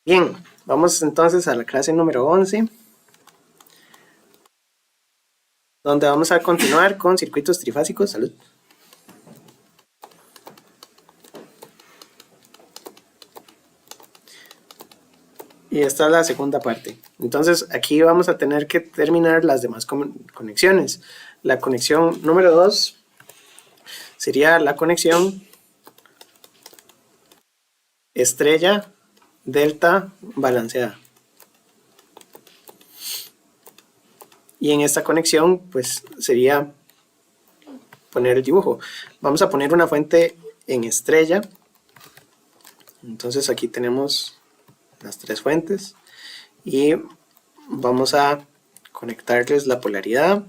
Bien, vamos entonces a la clase número 11, donde vamos a continuar con circuitos trifásicos. Salud. Y esta es la segunda parte. Entonces aquí vamos a tener que terminar las demás conexiones. La conexión número 2 sería la conexión estrella delta balanceada. Y en esta conexión pues sería poner el dibujo. Vamos a poner una fuente en estrella. Entonces aquí tenemos las tres fuentes y vamos a conectarles la polaridad.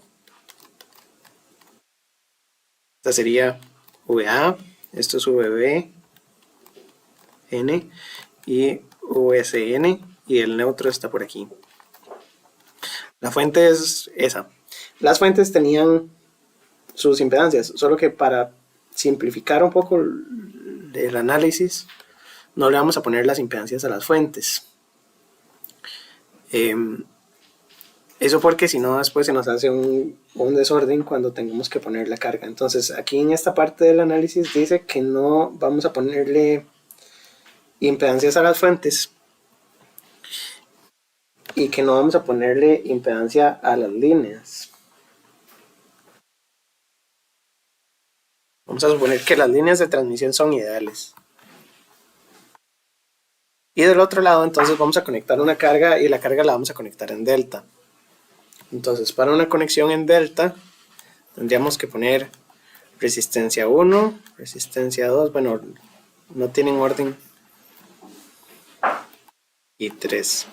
Esta sería VA, esto es VB, N y VSN y el neutro está por aquí. La fuente es esa. Las fuentes tenían sus impedancias, solo que para simplificar un poco el análisis no le vamos a poner las impedancias a las fuentes. Eso porque si no después se nos hace un desorden cuando tengamos que poner la carga. Entonces aquí en esta parte del análisis dice que no vamos a ponerle impedancias a las fuentes y que no vamos a ponerle impedancia a las líneas. Vamos a suponer que las líneas de transmisión son ideales. Y del otro lado entonces vamos a conectar una carga y la carga la vamos a conectar en delta. Entonces para una conexión en delta tendríamos que poner resistencia 1, resistencia 2, bueno, no tienen orden, y 3.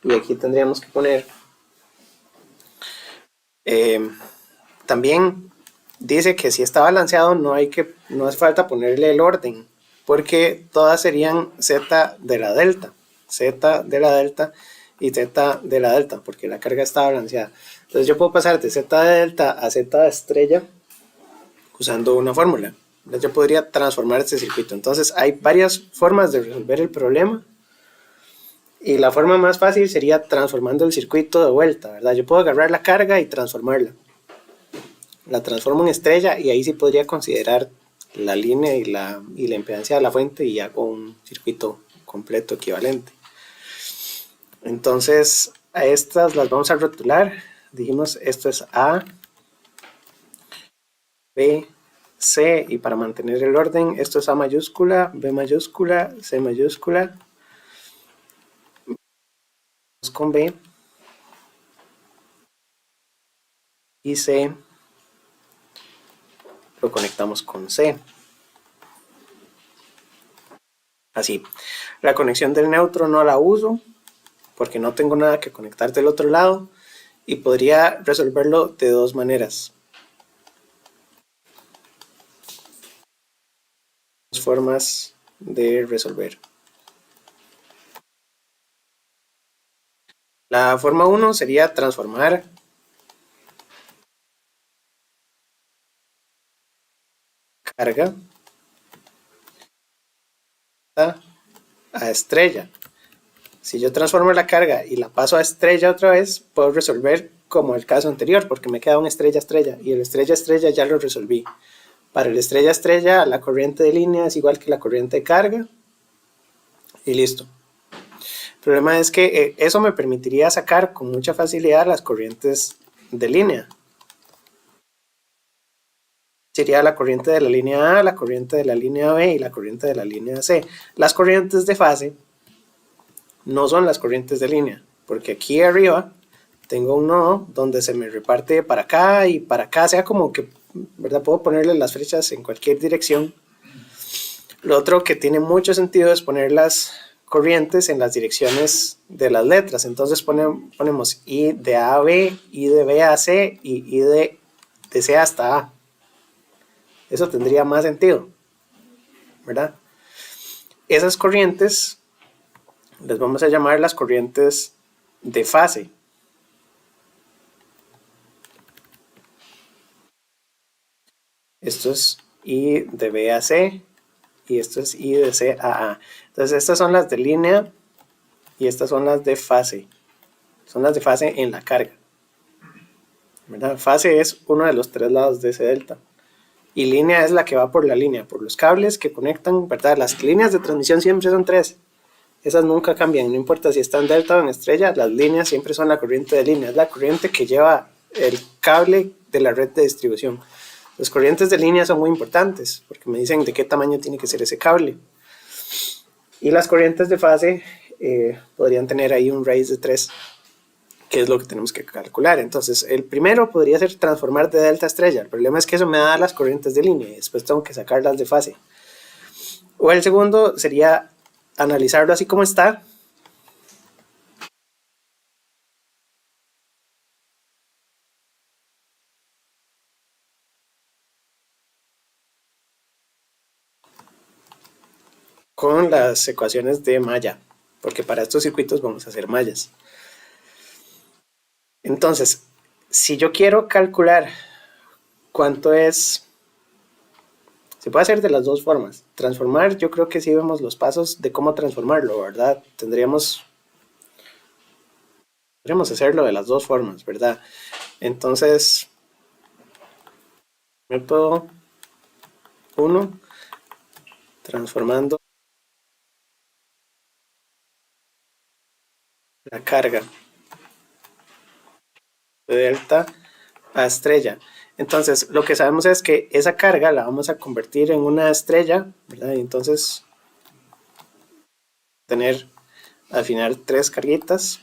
Y aquí tendríamos que poner también dice que si está balanceado no hace falta ponerle el orden, porque todas serían z de la delta y z de la delta, porque la carga está balanceada. Entonces yo puedo pasar de z de delta a z de estrella usando una fórmula. Entonces yo podría transformar este circuito. Entonces hay varias formas de resolver el problema. Y la forma más fácil sería transformando el circuito de vuelta, ¿verdad? Yo puedo agarrar la carga y transformarla. La transformo en estrella y ahí sí podría considerar la línea y la impedancia de la fuente y hago un circuito completo equivalente. Entonces a estas las vamos a rotular. Dijimos esto es A, B, C, y para mantener el orden esto es A mayúscula, B mayúscula, C mayúscula. Con B y C lo conectamos con C. Así. La conexión del neutro no la uso porque no tengo nada que conectar del otro lado y podría resolverlo de dos maneras. Dos formas de resolver. La forma 1 sería transformar carga a estrella. Si yo transformo la carga y la paso a estrella otra vez, puedo resolver como el caso anterior, porque me queda un estrella-estrella, y el estrella-estrella ya lo resolví. Para el estrella-estrella, la corriente de línea es igual que la corriente de carga, y listo. El problema es que eso me permitiría sacar con mucha facilidad las corrientes de línea. Sería la corriente de la línea A, la corriente de la línea B y la corriente de la línea C. Las corrientes de fase no son las corrientes de línea, porque aquí arriba tengo un nodo donde se me reparte para acá y para acá, sea como que, ¿verdad? Puedo ponerle las flechas en cualquier dirección. Lo otro que tiene mucho sentido es poner las corrientes en las direcciones de las letras. Entonces ponemos I de A a B, I de B a C y I de C hasta A. Eso tendría más sentido, ¿verdad? Esas corrientes les vamos a llamar las corrientes de fase. Esto es I de B a C y esto es I de C a A. Entonces estas son las de línea y estas son las de fase. Son las de fase en la carga, ¿verdad? Fase es uno de los tres lados de ese delta. Y línea es la que va por la línea, por los cables que conectan, ¿verdad? Las líneas de transmisión siempre son tres. Esas nunca cambian, no importa si están delta o en estrella, las líneas siempre son la corriente de línea, es la corriente que lleva el cable de la red de distribución. Las corrientes de línea son muy importantes porque me dicen de qué tamaño tiene que ser ese cable. Y las corrientes de fase podrían tener ahí un raíz de 3, que es lo que tenemos que calcular. Entonces, el primero podría ser transformar de delta a estrella. El problema es que eso me da las corrientes de línea y después tengo que sacarlas de fase. O el segundo sería analizarlo así como está. Con las ecuaciones de malla, porque para estos circuitos vamos a hacer mallas. Entonces, si yo quiero calcular cuánto es, se puede hacer de las dos formas. Transformar, yo creo que sí vemos los pasos de cómo transformarlo, ¿verdad? Podríamos hacerlo de las dos formas, ¿verdad? Entonces, método 1, transformando la carga de delta a estrella. Entonces, lo que sabemos es que esa carga la vamos a convertir en una estrella, ¿verdad? Y entonces, tener al final 3 carguitas.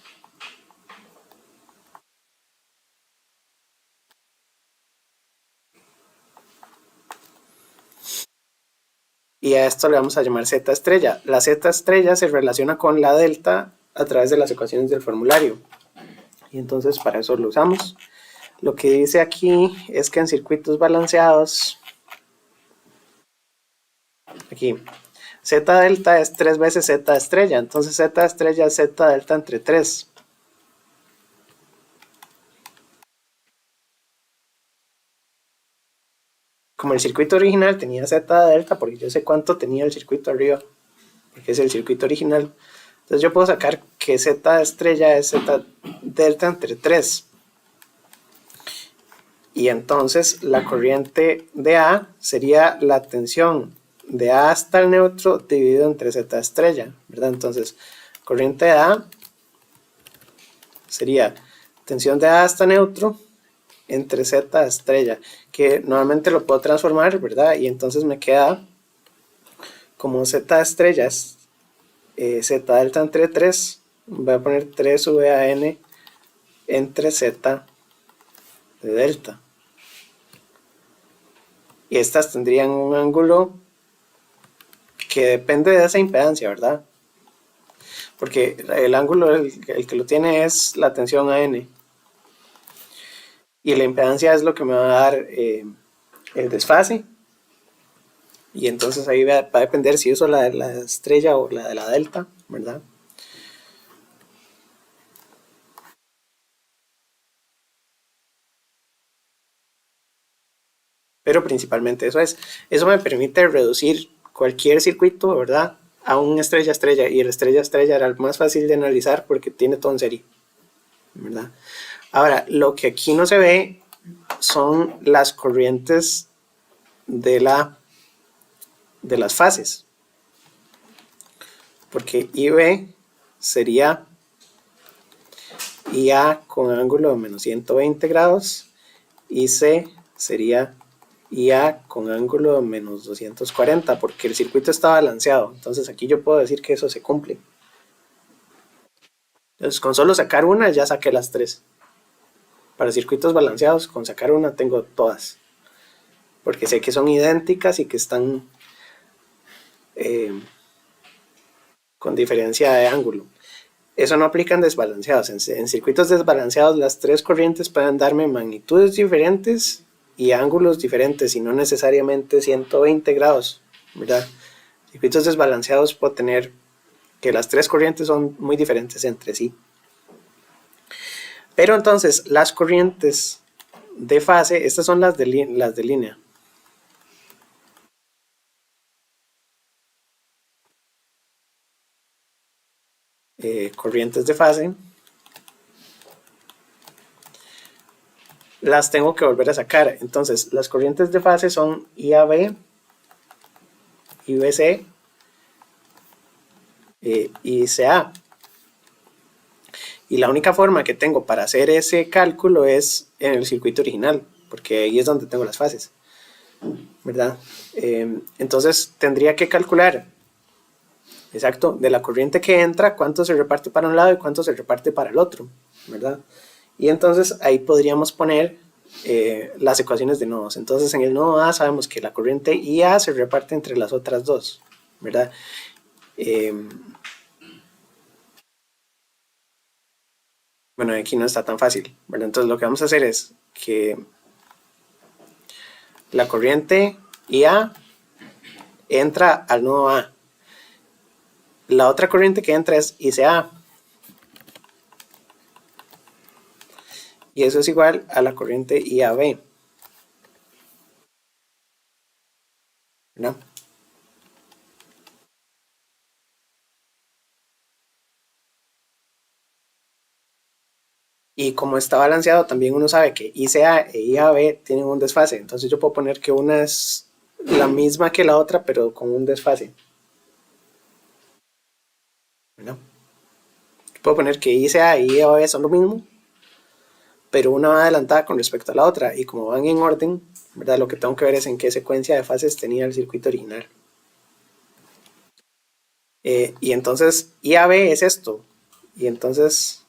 Y a esto le vamos a llamar Z estrella. La Z estrella se relaciona con la delta a través de las ecuaciones del formulario. Y entonces para eso lo usamos. Lo que dice aquí es que en circuitos balanceados, aquí, Z delta es 3 veces Z estrella. Entonces Z estrella es Z delta entre 3. Como el circuito original tenía Z delta, porque yo sé cuánto tenía el circuito arriba, porque es el circuito original. Entonces yo puedo sacar que Z estrella es Z delta entre 3. Y entonces la corriente de A sería la tensión de A hasta el neutro dividido entre Z estrella, ¿verdad? Entonces, corriente de A sería tensión de A hasta neutro entre Z estrella, que normalmente lo puedo transformar, ¿verdad? Y entonces me queda como Z estrella es Z delta entre 3, voy a poner 3 VAN entre Z de delta. Y estas tendrían un ángulo que depende de esa impedancia, ¿verdad? Porque el ángulo, el que lo tiene es la tensión AN. Y la impedancia es lo que me va a dar el desfase. Y entonces ahí va a depender si uso la de la estrella o la de la delta, ¿verdad? Pero principalmente eso es. Eso me permite reducir cualquier circuito, ¿verdad? A un estrella-estrella. Y el estrella-estrella era el más fácil de analizar porque tiene todo en serie, ¿verdad? Ahora, lo que aquí no se ve son las corrientes de las fases. Porque IB sería IA con ángulo de menos 120 grados y C sería IA con ángulo de menos 240 porque el circuito está balanceado. Entonces aquí yo puedo decir que eso se cumple. Entonces con solo sacar una ya saqué las tres. Para circuitos balanceados con sacar una tengo todas. Porque sé que son idénticas y que están con diferencia de ángulo. Eso no aplica en desbalanceados. En circuitos desbalanceados las tres corrientes pueden darme magnitudes diferentes y ángulos diferentes y no necesariamente 120 grados, ¿verdad? Circuitos desbalanceados puedo tener que las tres corrientes son muy diferentes entre sí. Pero entonces las corrientes de fase, estas son las de línea. corrientes de fase, las tengo que volver a sacar. Entonces las corrientes de fase son IAB, IBC y ICA. Y la única forma que tengo para hacer ese cálculo es en el circuito original, porque ahí es donde tengo las fases, ¿verdad? Entonces tendría que calcular, exacto, de la corriente que entra, cuánto se reparte para un lado y cuánto se reparte para el otro, ¿verdad? Y entonces ahí podríamos poner las ecuaciones de nodos. Entonces en el nodo A sabemos que la corriente IA se reparte entre las otras dos, ¿verdad? Bueno, aquí no está tan fácil, ¿verdad? Entonces lo que vamos a hacer es que la corriente IA entra al nodo A. La otra corriente que entra es ICA. Y eso es igual a la corriente IAB, ¿verdad? Y como está balanceado, también uno sabe que ICA e IAB tienen un desfase. Entonces yo puedo poner que una es la misma que la otra, pero con un desfase, ¿verdad? Puedo poner que ICA y IAB son lo mismo, pero una va adelantada con respecto a la otra. Y como van en orden, ¿verdad? Lo que tengo que ver es en qué secuencia de fases tenía el circuito original. Y entonces IAB es esto. Y entonces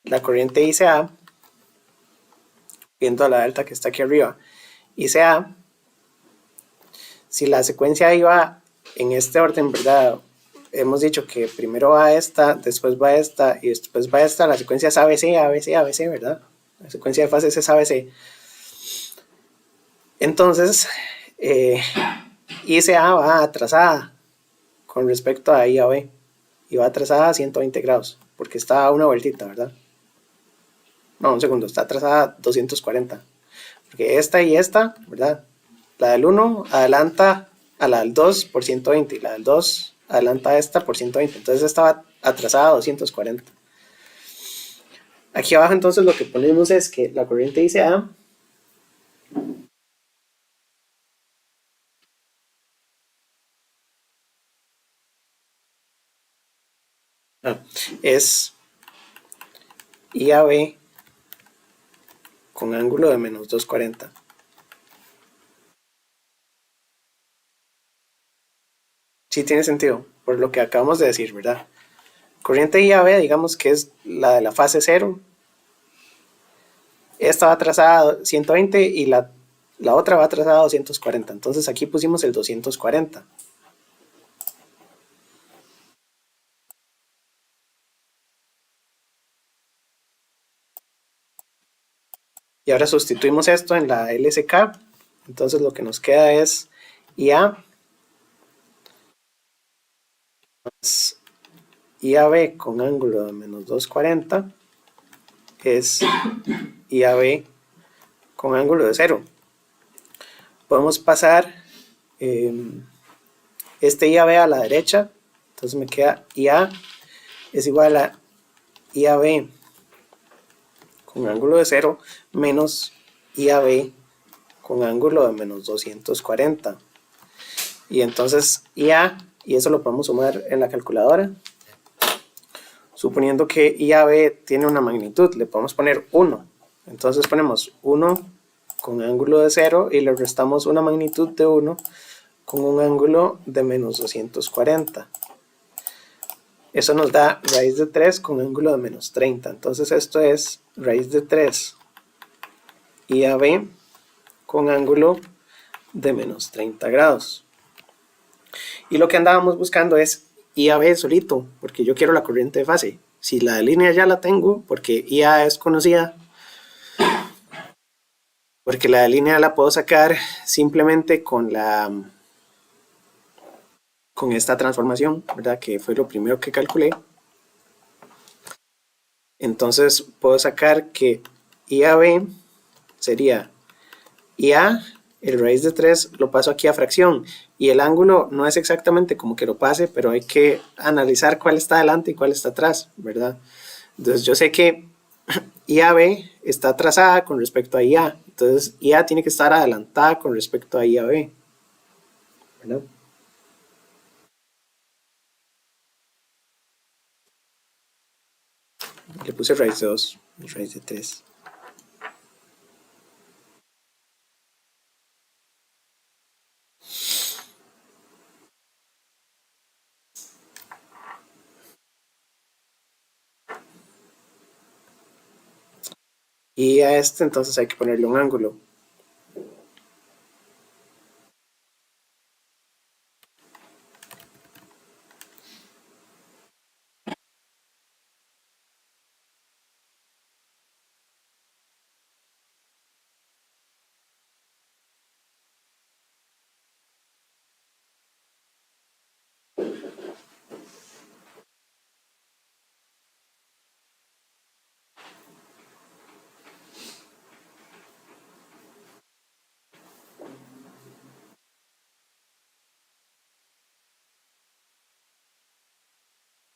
la corriente ICA, viendo a la delta que está aquí arriba, ICA, si la secuencia iba en este orden, ¿verdad? Hemos dicho que primero va esta, después va esta y después va esta. La secuencia es ABC, ABC, ABC, ¿verdad? La secuencia de fases es ABC. Entonces, ICA va atrasada con respecto a IAB y va atrasada a 120 grados porque está a una vueltita, ¿verdad? No, un segundo, está atrasada a 240 porque esta y esta, ¿verdad? La del 1 adelanta a la del 2 por 120 y la del 2 adelanta a esta por 120. Entonces estaba atrasada a 240. Aquí abajo entonces lo que ponemos es que la corriente ICA es IAB con ángulo de menos 240. Sí tiene sentido, por lo que acabamos de decir, ¿verdad? Corriente IAB, digamos que es la de la fase 0. Esta va atrasada a 120 y la otra va atrasada a 240. Entonces aquí pusimos el 240. Y ahora sustituimos esto en la LSK. Entonces lo que nos queda es IA más IAB con ángulo de menos 240 es IAB con ángulo de 0. Podemos pasar este IAB a la derecha. Entonces me queda IA es igual a IAB con ángulo de 0 menos IAB con ángulo de menos 240. Y entonces IA, y eso lo podemos sumar en la calculadora. Suponiendo que IAB tiene una magnitud, le podemos poner 1. Entonces ponemos 1 con ángulo de 0 y le restamos una magnitud de 1 con un ángulo de menos 240. Eso nos da raíz de 3 con ángulo de menos 30. Entonces esto es raíz de 3 IAB con ángulo de menos 30 grados. Y lo que andábamos buscando es IAB solito, porque yo quiero la corriente de fase. Si la de línea ya la tengo, porque IA es conocida, porque la de línea la puedo sacar simplemente con con esta transformación, ¿verdad? Que fue lo primero que calculé. Entonces puedo sacar que IAB sería IA, el raíz de 3 lo paso aquí a fracción, y el ángulo no es exactamente como que lo pase, pero hay que analizar cuál está adelante y cuál está atrás, ¿verdad? Entonces yo sé que IAB está trazada con respecto a IA, entonces IA tiene que estar adelantada con respecto a IAB, ¿verdad? Le puse raíz de 2 y raíz de 3. Y a este entonces hay que ponerle un ángulo.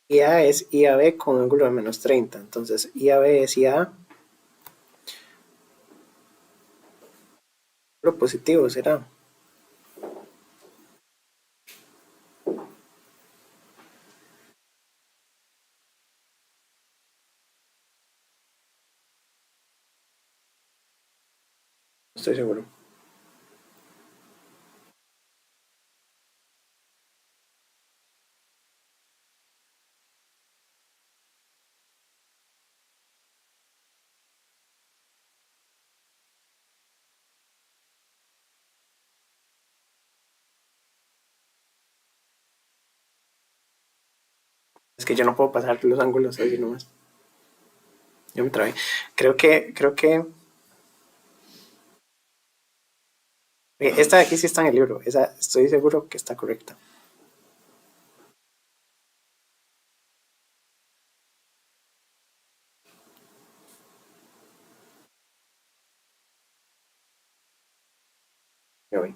IA es IAB con ángulo de menos 30. Entonces IAB es IA. Lo positivo será. No estoy seguro. Es que yo no puedo pasar los ángulos así nomás. Yo me trabé. Creo que esta de aquí sí está en el libro. Esa estoy seguro que está correcta. Me voy.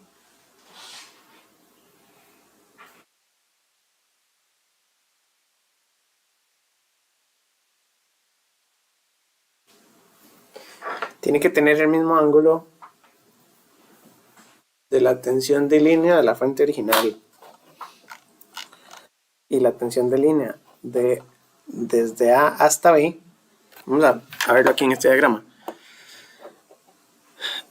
Tiene que tener el mismo ángulo de la tensión de línea de la fuente original y la tensión de línea desde A hasta B. Vamos a verlo aquí en este diagrama.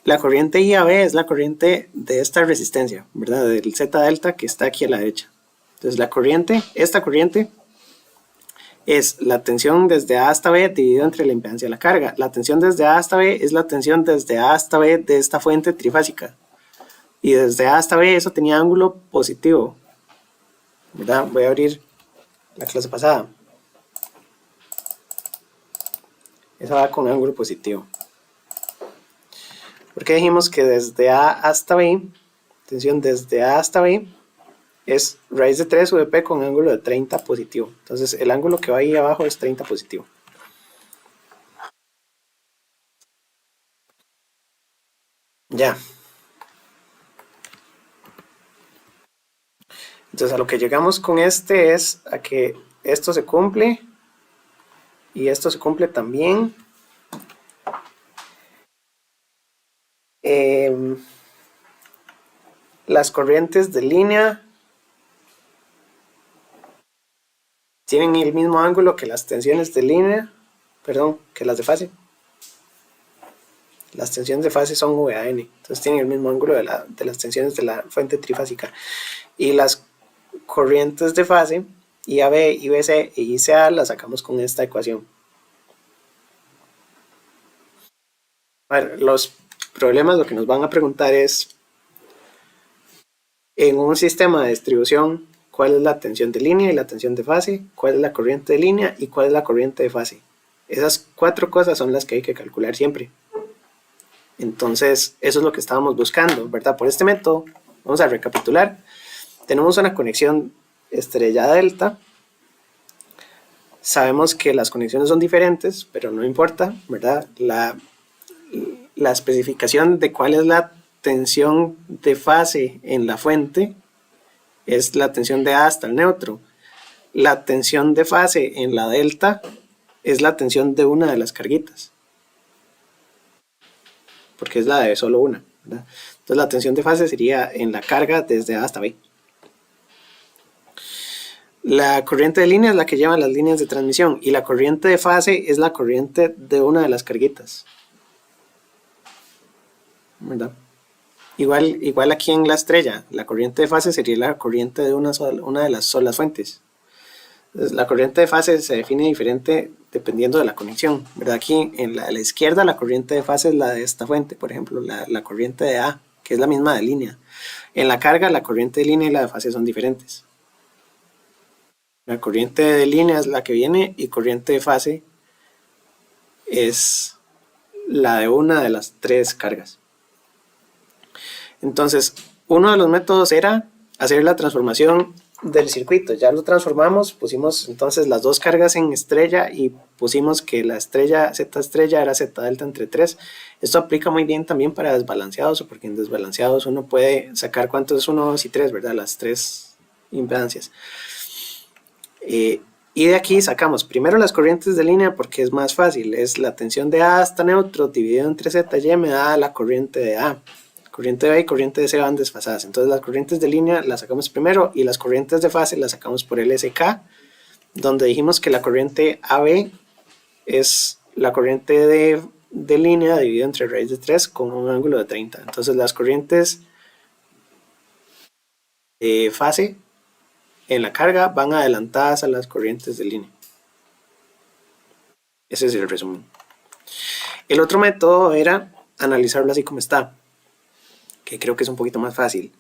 La corriente IAB es la corriente de esta resistencia, ¿verdad? Del Z delta que está aquí a la derecha. Entonces la corriente, esta corriente es la tensión desde A hasta B dividido entre la impedancia de la carga. La tensión desde A hasta B es la tensión desde A hasta B de esta fuente trifásica. Y desde A hasta B eso tenía ángulo positivo, ¿verdad? Voy a abrir la clase pasada. Esa va con ángulo positivo. Porque dijimos que desde A hasta B, tensión desde A hasta B, es raíz de 3 VP con ángulo de 30 positivo. Entonces el ángulo que va ahí abajo es 30 positivo. Ya. Entonces a lo que llegamos con este es a que esto se cumple y esto se cumple también. Las corrientes de línea tienen el mismo ángulo que las tensiones de línea, perdón, que las de fase. Las tensiones de fase son VAN, entonces tienen el mismo ángulo de las tensiones de la fuente trifásica. Y las corrientes de fase, IAB, IBC e ICA, las sacamos con esta ecuación. A ver, los problemas lo que nos van a preguntar es, en un sistema de distribución, ¿cuál es la tensión de línea y la tensión de fase? ¿Cuál es la corriente de línea y cuál es la corriente de fase? Esas 4 cosas son las que hay que calcular siempre. Entonces, eso es lo que estábamos buscando, ¿verdad? Por este método, vamos a recapitular. Tenemos una conexión estrella delta. Sabemos que las conexiones son diferentes, pero no importa, ¿verdad? La especificación de cuál es la tensión de fase en la fuente es la tensión de A hasta el neutro. La tensión de fase en la delta es la tensión de una de las carguitas, porque es la de solo una, ¿verdad? Entonces la tensión de fase sería en la carga desde A hasta B. La corriente de línea es la que lleva las líneas de transmisión y la corriente de fase es la corriente de una de las carguitas, ¿verdad? Igual aquí en la estrella, la corriente de fase sería la corriente de una de las solas fuentes. Entonces, la corriente de fase se define diferente dependiendo de la conexión, ¿verdad? Aquí en la izquierda la corriente de fase es la de esta fuente, por ejemplo, la corriente de A, que es la misma de línea. En la carga la corriente de línea y la de fase son diferentes. La corriente de línea es la que viene y corriente de fase es la de una de las tres cargas. Entonces, uno de los métodos era hacer la transformación del circuito. Ya lo transformamos, pusimos entonces las dos cargas en estrella y pusimos que la estrella, Z estrella era Z delta entre 3. Esto aplica muy bien también para desbalanceados, porque en desbalanceados uno puede sacar cuánto es 1, 2 y 3, ¿verdad? Las tres impedancias. Y de aquí sacamos primero las corrientes de línea porque es más fácil. Es la tensión de A hasta neutro dividido entre ZY me da la corriente de A. Corriente de B y corriente de C van desfasadas. Entonces las corrientes de línea las sacamos primero y las corrientes de fase las sacamos por el SK, donde dijimos que la corriente AB es la corriente de línea dividida entre raíz de 3 con un ángulo de 30. Entonces las corrientes de fase en la carga van adelantadas a las corrientes de línea. Ese es el resumen. El otro método era analizarlo así como está, que creo que es un poquito más fácil.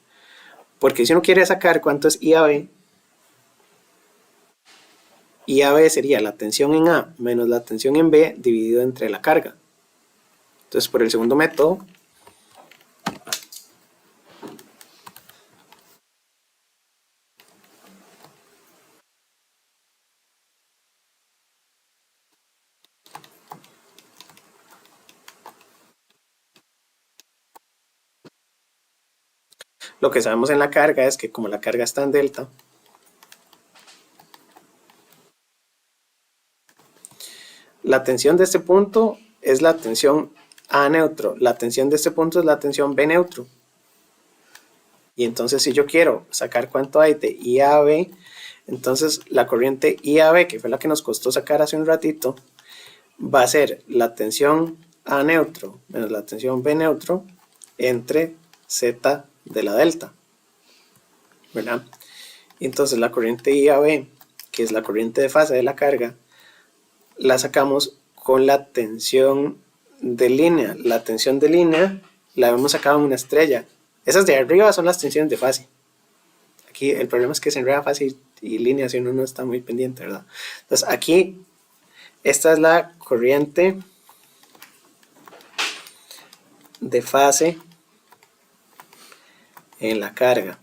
Porque si uno quiere sacar cuánto es IAB, IAB sería la tensión en A menos la tensión en B dividido entre la carga. Entonces, por el segundo método, lo que sabemos en la carga es que como la carga está en delta, la tensión de este punto es la tensión A neutro, la tensión de este punto es la tensión B neutro. Y entonces si yo quiero sacar cuánto hay de IAB, entonces la corriente IAB, que fue la que nos costó sacar hace un ratito, va a ser la tensión A neutro menos la tensión B neutro entre Z de la delta, ¿verdad? Y entonces la corriente IAB, que es la corriente de fase de la carga, la sacamos con la tensión de línea. La tensión de línea la hemos sacado en una estrella. Esas de arriba son las tensiones de fase. Aquí el problema es que se enreda fase y línea si uno no está muy pendiente, ¿verdad? Entonces aquí esta es la corriente de fase en la carga.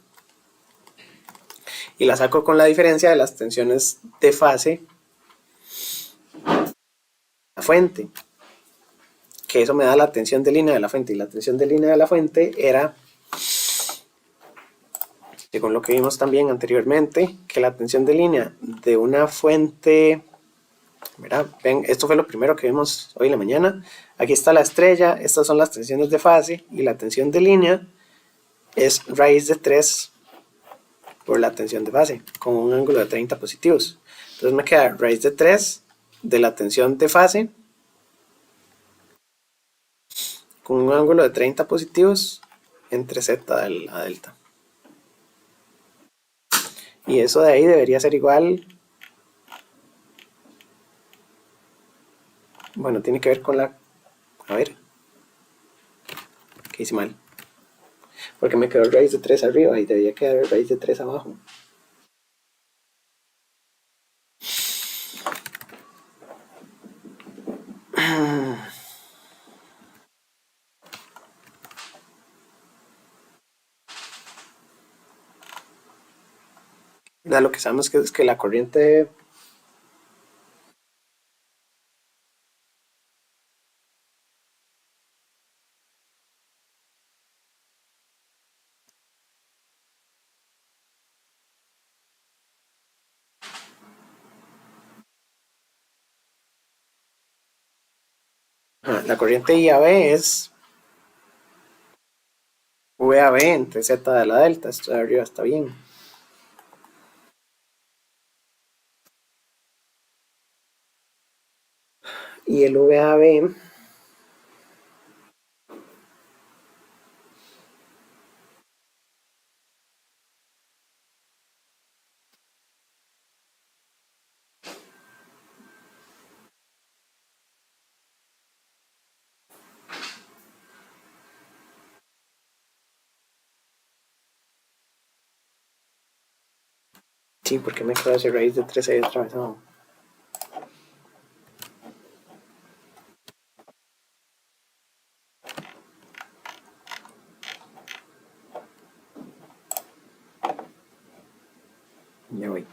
Y la saco con la diferencia de las tensiones de fase la fuente, que eso me da la tensión de línea de la fuente, y la tensión de línea de la fuente era, según lo que vimos también anteriormente, que la tensión de línea de una fuente, ¿verdad? Ven, esto fue lo primero que vimos hoy en la mañana. Aquí está la estrella, estas son las tensiones de fase, y la tensión de línea es raíz de 3 por la tensión de fase, con un ángulo de 30 positivos. Entonces me queda raíz de 3 de la tensión de fase con un ángulo de 30 positivos entre Z de la delta. Y eso de ahí debería ser igual. Bueno, tiene que ver con la... A ver. ¿Qué hice mal? Porque me quedó raíz de 3 arriba y debería quedar raíz de 3 abajo. Lo que sabemos que es que la corriente la corriente IAB es VAB entre Z de la delta. Esto de arriba está bien. Y el VAB sí, porque me quedo ese raíz de 3 ahí atravesado. Ya voy.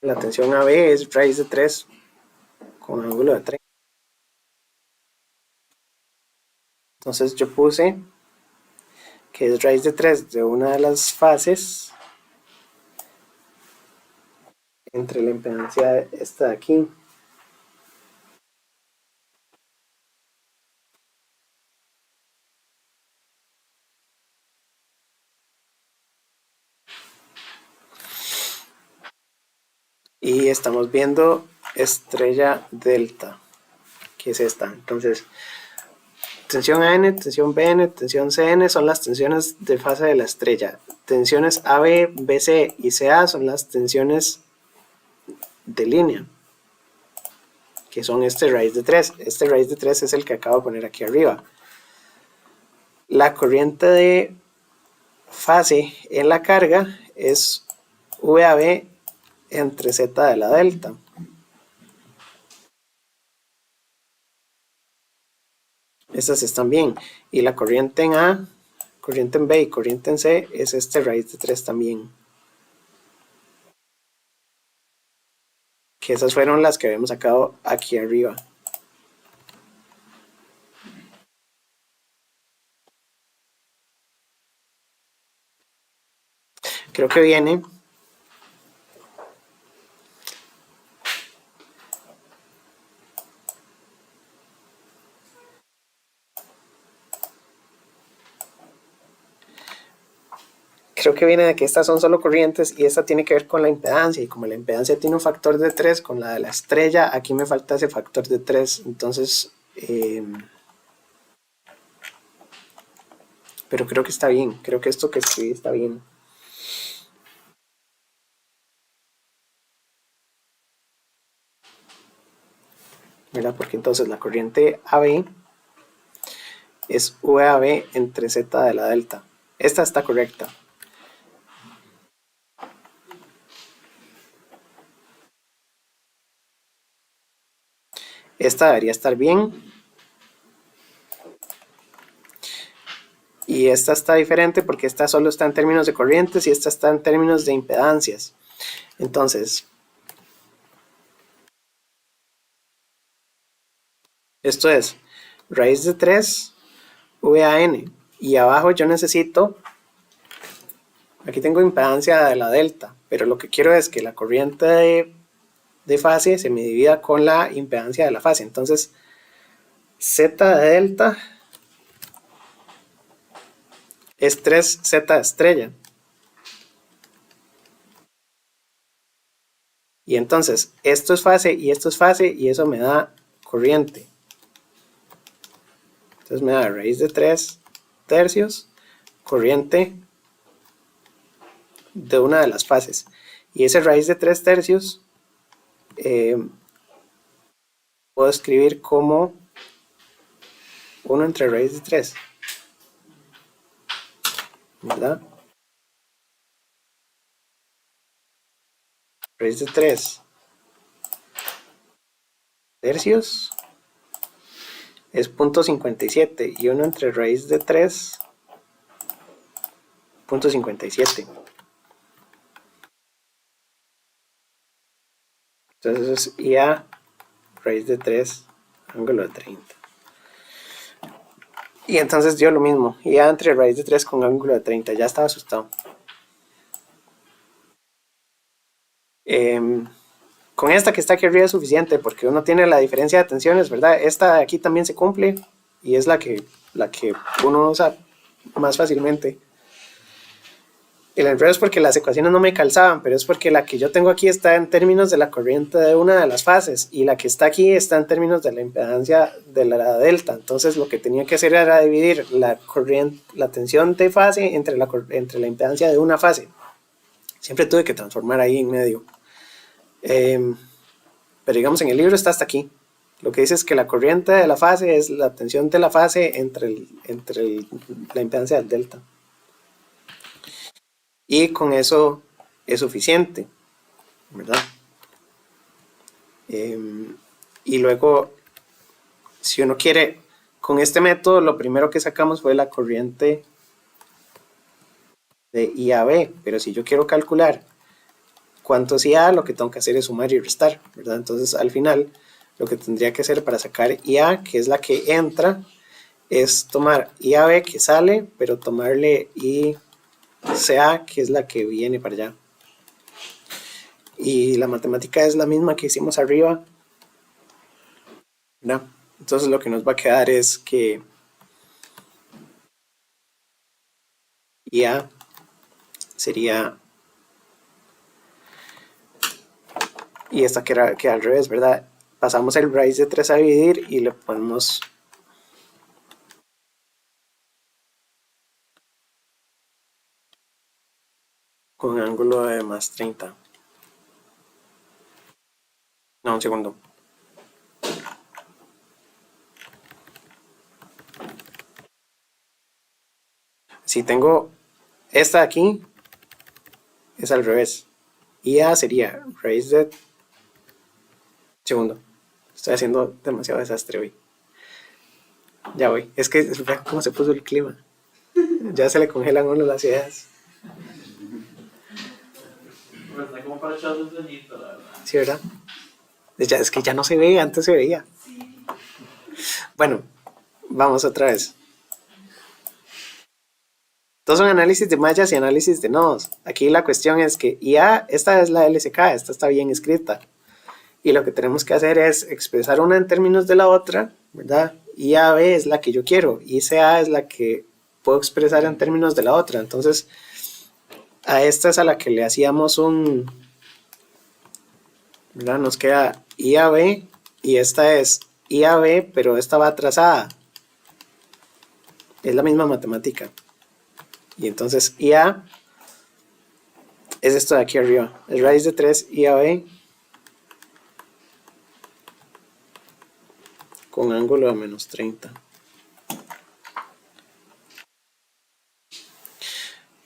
La tensión AB es raíz de 3 con ángulo de 30. Entonces yo puse que es raíz de 3 de una de las fases entre la impedancia esta de aquí. Y estamos viendo estrella delta, que es esta. Entonces, tensión AN, tensión BN, tensión CN son las tensiones de fase de la estrella. Tensiones AB, BC y CA son las tensiones de línea, que son este raíz de 3. Este raíz de 3 es el que acabo de poner aquí arriba. La corriente de fase en la carga es VAB entre Z de la delta. Estas están bien. Y la corriente en A, corriente en B y corriente en C es este raíz de 3 también. Que esas fueron las que habíamos sacado aquí arriba. Creo que viene de que estas son solo corrientes y esta tiene que ver con la impedancia, y como la impedancia tiene un factor de 3 con la de la estrella, aquí me falta ese factor de 3, entonces pero creo que está bien, creo que esto que escribí está bien. ¿Verdad? Porque entonces la corriente AB es VAB entre Z de la delta. Esta está correcta. Esta debería estar bien. Y esta está diferente porque esta solo está en términos de corrientes y esta está en términos de impedancias. Entonces, esto es raíz de 3 VAN. Y abajo yo necesito, aquí tengo impedancia de la delta, pero lo que quiero es que la corriente de fase se me divida con la impedancia de la fase. Entonces, Z de delta es 3Z estrella. Y entonces, esto es fase y esto es fase y eso me da corriente. Entonces me da raíz de 3 tercios, corriente de una de las fases. Y ese raíz de 3 tercios puedo escribir como 1 entre raíz de 3. ¿Verdad? raíz de 3 tercios es 0.57 y 1 entre raíz de 3, 0.57. Entonces eso es IA raíz de 3 ángulo de 30. Y entonces dio lo mismo, IA entre raíz de 3 con ángulo de 30. Ya estaba asustado. Con esta que está aquí arriba es suficiente porque uno tiene la diferencia de tensiones, ¿verdad? Esta de aquí también se cumple y es la que uno usa más fácilmente. El enredo es porque las ecuaciones no me calzaban, pero es porque la que yo tengo aquí está en términos de la corriente de una de las fases y la que está aquí está en términos de la impedancia de la delta. Entonces lo que tenía que hacer era dividir la tensión de fase entre la impedancia de una fase. Siempre tuve que transformar ahí en medio. Pero digamos en el libro está hasta aquí. Lo que dice es que la corriente de la fase es la tensión de la fase entre la impedancia del delta. Y con eso es suficiente, ¿verdad? Y luego, si uno quiere, con este método, lo primero que sacamos fue la corriente de IAB, pero si yo quiero calcular cuánto es IA, lo que tengo que hacer es sumar y restar, ¿verdad? Entonces, al final, lo que tendría que hacer para sacar IA, que es la que entra, es tomar IAB que sale, pero tomarle ICA, que es la que viene para allá. Y la matemática es la misma que hicimos arriba, ¿verdad? Entonces lo que nos va a quedar es que IA sería, y esta que al revés, ¿verdad? Pasamos el raíz de 3 a dividir y le ponemos con ángulo de más 30. No, un segundo. Si tengo esta de aquí, es al revés. IA sería raíz de... Segundo. Estoy haciendo demasiado desastre hoy. Ya voy. Es que vean cómo se puso el clima. Ya se le congelan a uno las ideas. Está como para echar un sueñito, la verdad. Sí, ¿verdad? Es que ya no se ve, antes se veía. Bueno, vamos otra vez. Todos son análisis de mallas y análisis de nodos. Aquí la cuestión es que IA, esta es la LSK, esta está bien escrita. Y lo que tenemos que hacer es expresar una en términos de la otra, ¿verdad? IAB es la que yo quiero, ICA es la que puedo expresar en términos de la otra. Entonces, a esta es a la que le hacíamos ¿verdad? Nos queda IAB y esta es IAB, pero esta va atrasada. Es la misma matemática. Y entonces IA es esto de aquí arriba. El raíz de 3 IAB con ángulo de menos 30.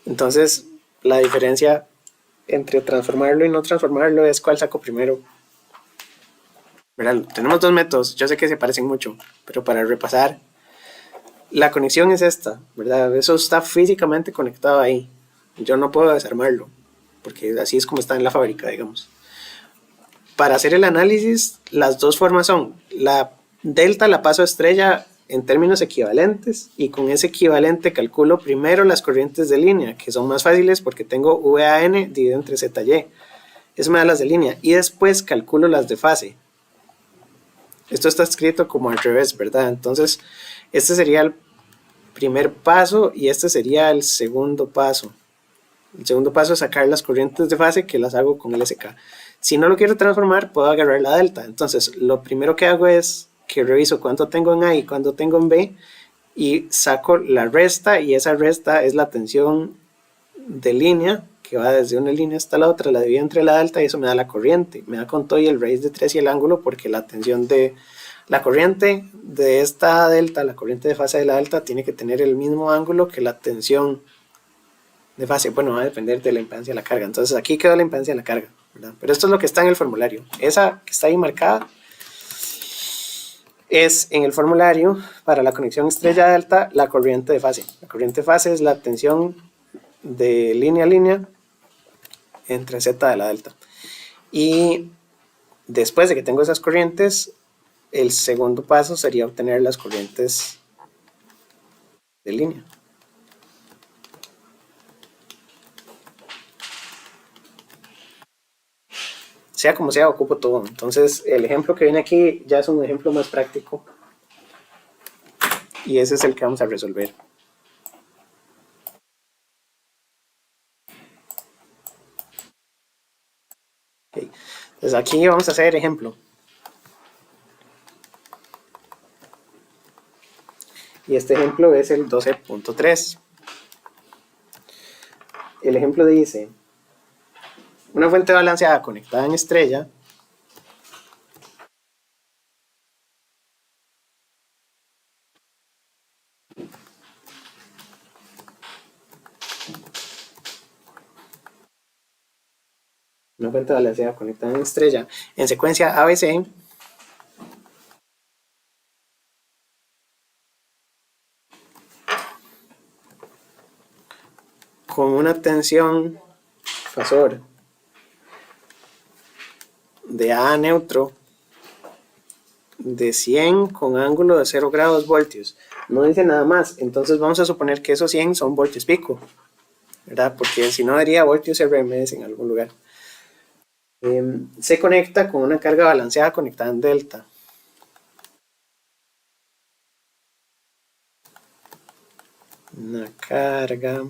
Entonces, la diferencia entre transformarlo y no transformarlo es cuál saco primero. ¿Verdad? Tenemos dos métodos, yo sé que se parecen mucho, pero para repasar, la conexión es esta, ¿verdad? Eso está físicamente conectado ahí. Yo no puedo desarmarlo, porque así es como está en la fábrica, digamos. Para hacer el análisis, las dos formas son, la delta la paso a estrella en términos equivalentes, y con ese equivalente calculo primero las corrientes de línea, que son más fáciles porque tengo VAN dividido entre ZY. Eso me da las de línea, y después calculo las de fase. Esto está escrito como al revés, ¿verdad? Entonces, este sería el primer paso y este sería el segundo paso. El segundo paso es sacar las corrientes de fase, que las hago con el SK. Si no lo quiero transformar, puedo agarrar la delta. Entonces, lo primero que hago es que reviso cuánto tengo en A y cuánto tengo en B y saco la resta, y esa resta es la tensión de línea que va desde una línea hasta la otra, la divido entre la delta y eso me da la corriente. Me da con todo y el raíz de 3 y el ángulo, porque la tensión de la corriente de esta delta, la corriente de fase de la delta, tiene que tener el mismo ángulo que la tensión de fase. Bueno, va a depender de la impedancia de la carga. Entonces aquí queda la impedancia de la carga. ¿verdad? Pero esto es lo que está en el formulario. Esa que está ahí marcada es en el formulario para la conexión estrella delta la corriente de fase. La corriente de fase es la tensión de línea a línea entre Z de la delta. Y después de que tengo esas corrientes, el segundo paso sería obtener las corrientes de línea. Sea como sea, ocupo todo. Entonces, el ejemplo que viene aquí ya es un ejemplo más práctico. Y ese es el que vamos a resolver. Okay. Entonces, aquí vamos a hacer ejemplo. Y este ejemplo es el 12.3. El ejemplo dice, una fuente balanceada conectada en estrella en secuencia ABC con una tensión fasor de A neutro de 100 con ángulo de 0 grados voltios. No dice nada más, entonces vamos a suponer que esos 100 son voltios pico, ¿verdad? Porque si no daría voltios RMS en algún lugar. Se conecta con una carga balanceada conectada en delta. Una carga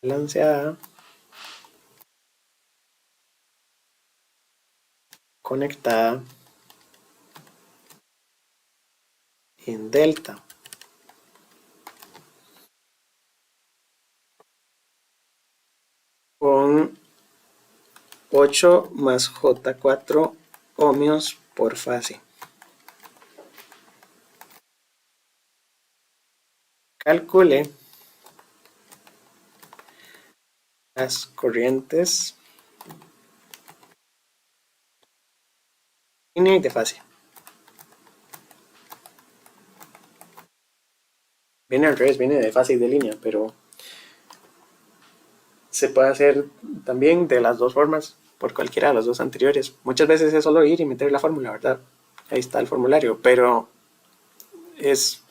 balanceada conectada en delta. Con 8 más J4 ohmios por fase. Calcule las corrientes de línea y de fase. Viene al revés, viene de fase y de línea, pero se puede hacer también de las dos formas, por cualquiera de las dos anteriores. Muchas veces es solo ir y meter la fórmula, ¿verdad? Ahí está el formulario, pero es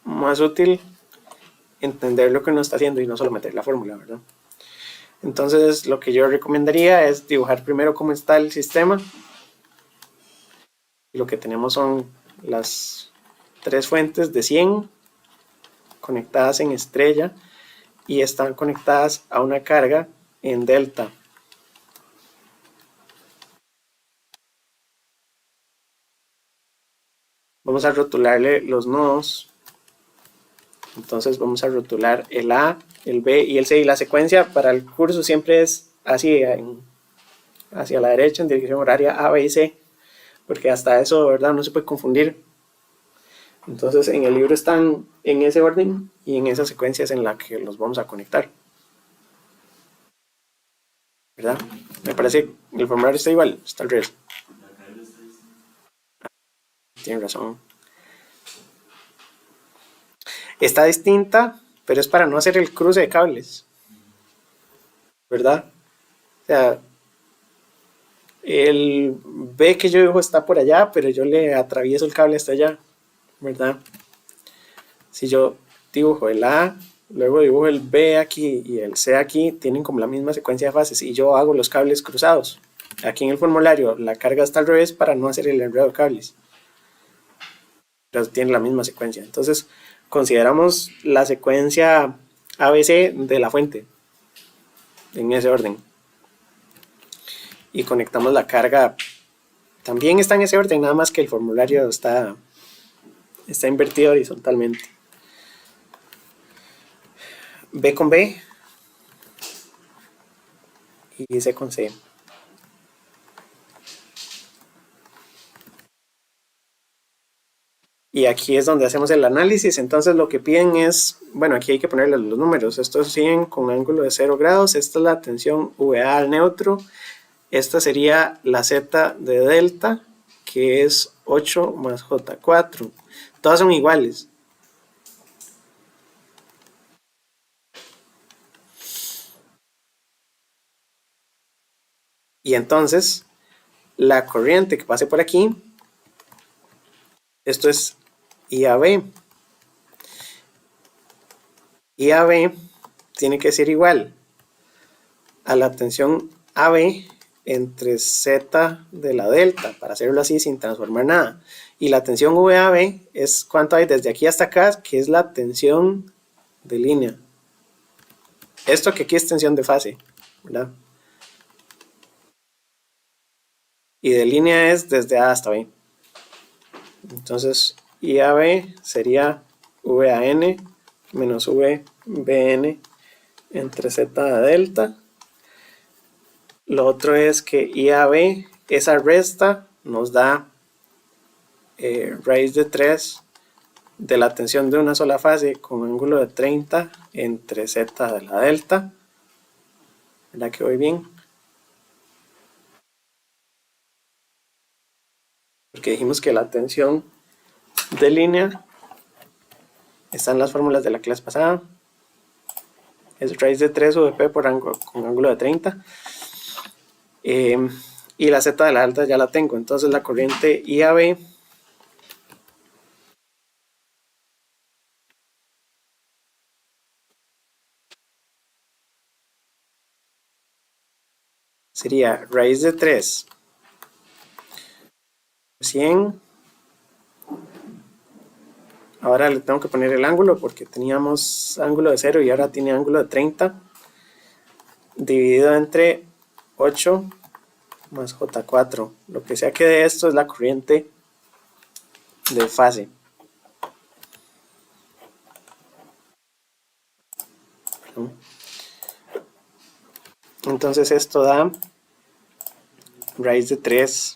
más útil entender lo que uno está haciendo y no solo meter la fórmula, ¿verdad? Entonces, lo que yo recomendaría es dibujar primero cómo está el sistema. Y lo que tenemos son las tres fuentes de 100 conectadas en estrella y están conectadas a una carga en delta. Vamos a rotularle los nodos. Entonces vamos a rotular el A, el B y el C. Y la secuencia para el curso siempre es así, hacia la derecha en dirección horaria A, B y C. Porque hasta eso, ¿verdad? No se puede confundir. Entonces en el libro están en ese orden y en esa secuencia es en la que los vamos a conectar. ¿Verdad? Me parece que el formulario está igual, está al revés. Tienen razón. Está distinta, pero es para no hacer el cruce de cables. ¿Verdad? O sea, el B que yo dibujo está por allá, pero yo le atravieso el cable hasta allá. ¿Verdad? Si yo dibujo el A, luego dibujo el B aquí y el C aquí, tienen como la misma secuencia de fases y yo hago los cables cruzados. Aquí en el formulario la carga está al revés para no hacer el enredo de cables. Pero tiene la misma secuencia. Entonces, consideramos la secuencia ABC de la fuente en ese orden y conectamos la carga. También está en ese orden, nada más que el formulario está invertido horizontalmente. B con B y C con C. Y aquí es donde hacemos el análisis. Entonces lo que piden es, bueno, aquí hay que ponerle los números. Estos siguen con ángulo de 0 grados. Esta es la tensión VA al neutro. Esta sería la Z de delta, que es 8 más J4. Todas son iguales. Y entonces, la corriente que pase por aquí, esto es IAB. IAB tiene que ser igual a la tensión AB entre Z de la delta, para hacerlo así sin transformar nada. Y la tensión VAB es cuánto hay desde aquí hasta acá, que es la tensión de línea. Esto que aquí es tensión de fase, ¿verdad? Y de línea es desde A hasta B. Entonces, IAB sería VAN menos VBN entre Z de delta. Lo otro es que IAB, esa resta nos da raíz de 3 de la tensión de una sola fase con ángulo de 30 entre Z de la delta. ¿Verdad que voy bien? Porque dijimos que la tensión de línea está en las fórmulas de la clase pasada. Es raíz de 3 VP por ángulo, con ángulo de 30. Y la Z de la delta ya la tengo. Entonces la corriente IAB sería raíz de 3 100. Ahora le tengo que poner el ángulo porque teníamos ángulo de 0 y ahora tiene ángulo de 30. Dividido entre 8 más J4. Lo que sea que de esto es la corriente de fase. Entonces esto da raíz de 3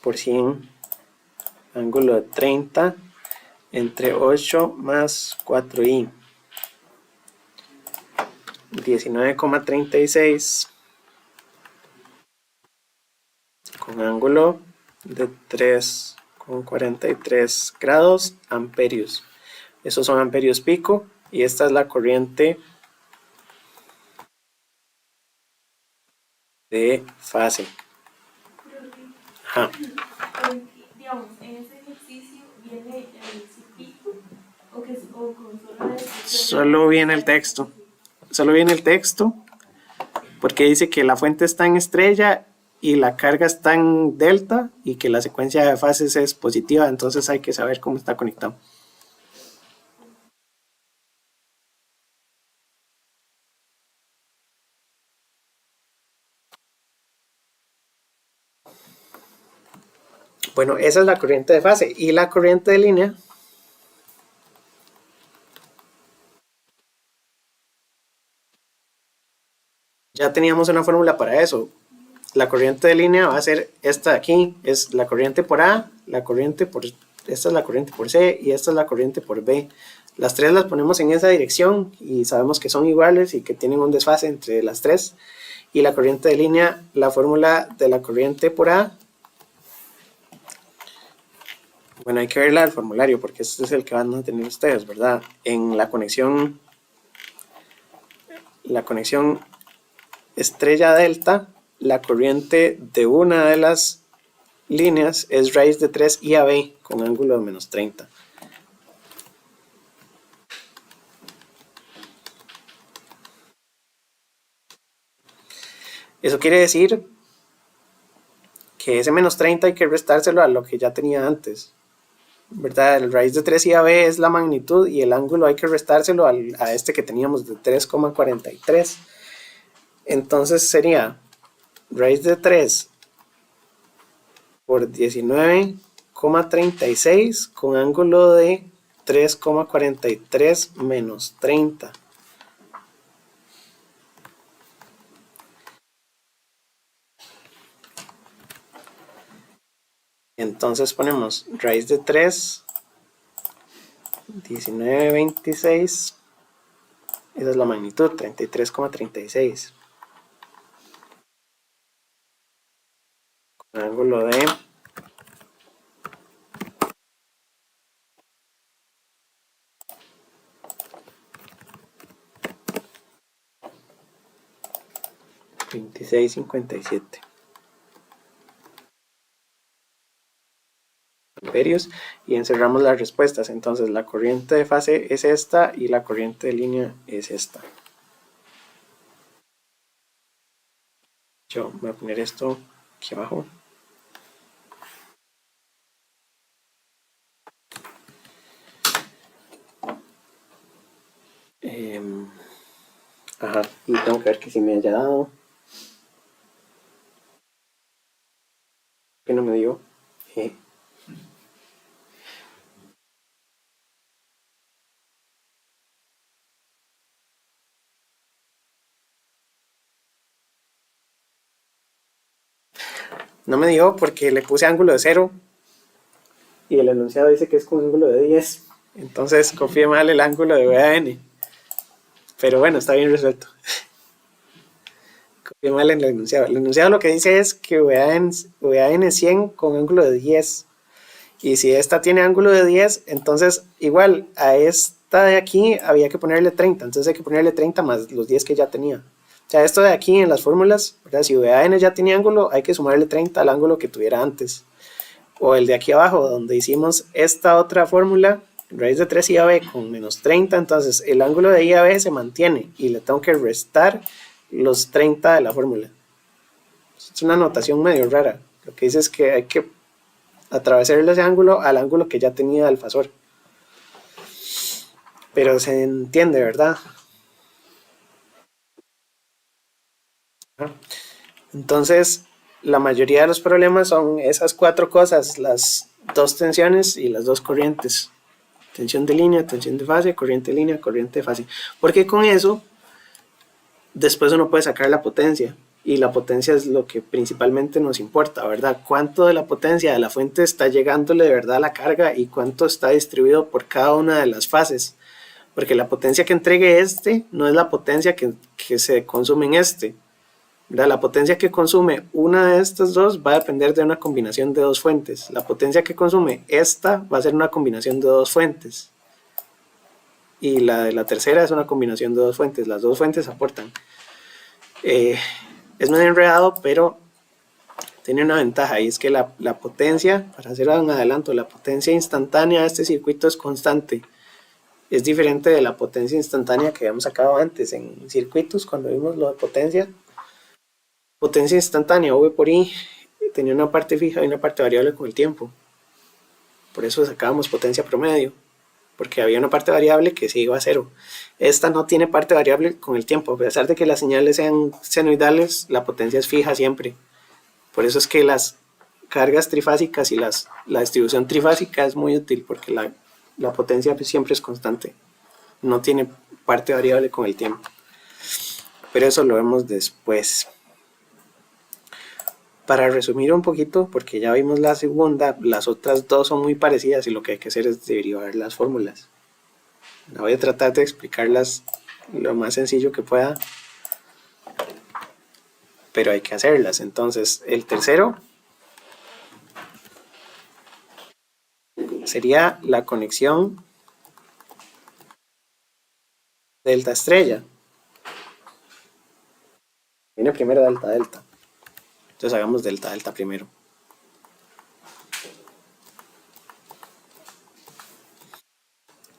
por 100, ángulo de 30 entre 8 más 4i. 19,36 con ángulo de 3,43 grados amperios. Esos son amperios pico y esta es la corriente de fase. Ajá. Digamos, en ese ejercicio viene el pico o con solo la Solo viene el texto. Solo viene el texto porque dice que la fuente está en estrella y la carga está en delta y que la secuencia de fases es positiva, entonces hay que saber cómo está conectado. Bueno, esa es la corriente de fase y la corriente de línea ya teníamos una fórmula para eso. La corriente de línea va a ser esta de aquí, es la corriente por A, esta es la corriente por C y esta es la corriente por B. Las tres las ponemos en esa dirección y sabemos que son iguales y que tienen un desfase entre las tres. Y la corriente de línea, la fórmula de la corriente por A, bueno, hay que verla al formulario porque este es el que van a tener ustedes, ¿verdad? En la conexión estrella delta, la corriente de una de las líneas es raíz de 3 IAB con ángulo de menos 30. Eso quiere decir que ese menos 30 hay que restárselo a lo que ya tenía antes, ¿verdad? El raíz de 3 IAB es la magnitud y el ángulo hay que restárselo a este que teníamos de 3,43. Entonces sería raíz de 3 por 19,36 con ángulo de 3,43 menos 30. Entonces ponemos raíz de 3, 1926. Esa es la magnitud, 33,36. Con ángulo de 26,57 amperios, y encerramos las respuestas. Entonces la corriente de fase es esta y la corriente de línea es esta. Yo voy a poner esto aquí abajo. Ajá, y tengo que ver que si me haya dado. Que no me dio. No me dio porque le puse ángulo de 0 y el enunciado dice que es con ángulo de 10. Entonces copié mal el ángulo de VAN. Pero bueno, está bien resuelto. Copié mal el enunciado. El enunciado lo que dice es que VAN es 100 con ángulo de 10. Y si esta tiene ángulo de 10, entonces igual a esta de aquí había que ponerle 30. Entonces hay que ponerle 30 más los 10 que ya tenía. O sea, esto de aquí en las fórmulas, ¿verdad? Si VAN ya tenía ángulo, hay que sumarle 30 al ángulo que tuviera antes. O el de aquí abajo, donde hicimos esta otra fórmula, raíz de 3 IAB con menos 30, entonces el ángulo de IAB se mantiene y le tengo que restar los 30 de la fórmula. Es una notación medio rara. Lo que dice es que hay que atravesarle ese ángulo al ángulo que ya tenía el fasor. Pero se entiende, ¿verdad? Entonces, la mayoría de los problemas son esas 4 cosas, las 2 tensiones y las 2 corrientes. Tensión de línea, tensión de fase, corriente de línea, corriente de fase. Porque con eso, después uno puede sacar la potencia. Y la potencia es lo que principalmente nos importa, ¿verdad? Cuánto de la potencia de la fuente está llegándole de verdad a la carga y cuánto está distribuido por cada una de las fases. Porque la potencia que entregue este no es la potencia que se consume en este. ¿Verdad? La potencia que consume una de estas dos va a depender de una combinación de 2 fuentes. La potencia que consume esta va a ser una combinación de 2 fuentes. Y la de la tercera es una combinación de 2 fuentes. Las 2 fuentes aportan. Es medio enredado, pero tiene una ventaja y es que la potencia, para hacer un adelanto, la potencia instantánea de este circuito es constante. Es diferente de la potencia instantánea que habíamos sacado antes en circuitos cuando vimos lo de potencia. Potencia instantánea, V por I, tenía una parte fija y una parte variable con el tiempo. Por eso sacábamos potencia promedio, porque había una parte variable que se iba a 0. Esta no tiene parte variable con el tiempo, a pesar de que las señales sean senoidales, la potencia es fija siempre. Por eso es que las cargas trifásicas y la distribución trifásica es muy útil, porque la potencia siempre es constante, no tiene parte variable con el tiempo. Pero eso lo vemos después. Para resumir un poquito, porque ya vimos la segunda, las otras dos son muy parecidas y lo que hay que hacer es derivar las fórmulas. Voy a tratar de explicarlas lo más sencillo que pueda, pero hay que hacerlas. Entonces, el tercero sería la conexión delta estrella. Viene primero delta delta. Entonces hagamos delta delta primero.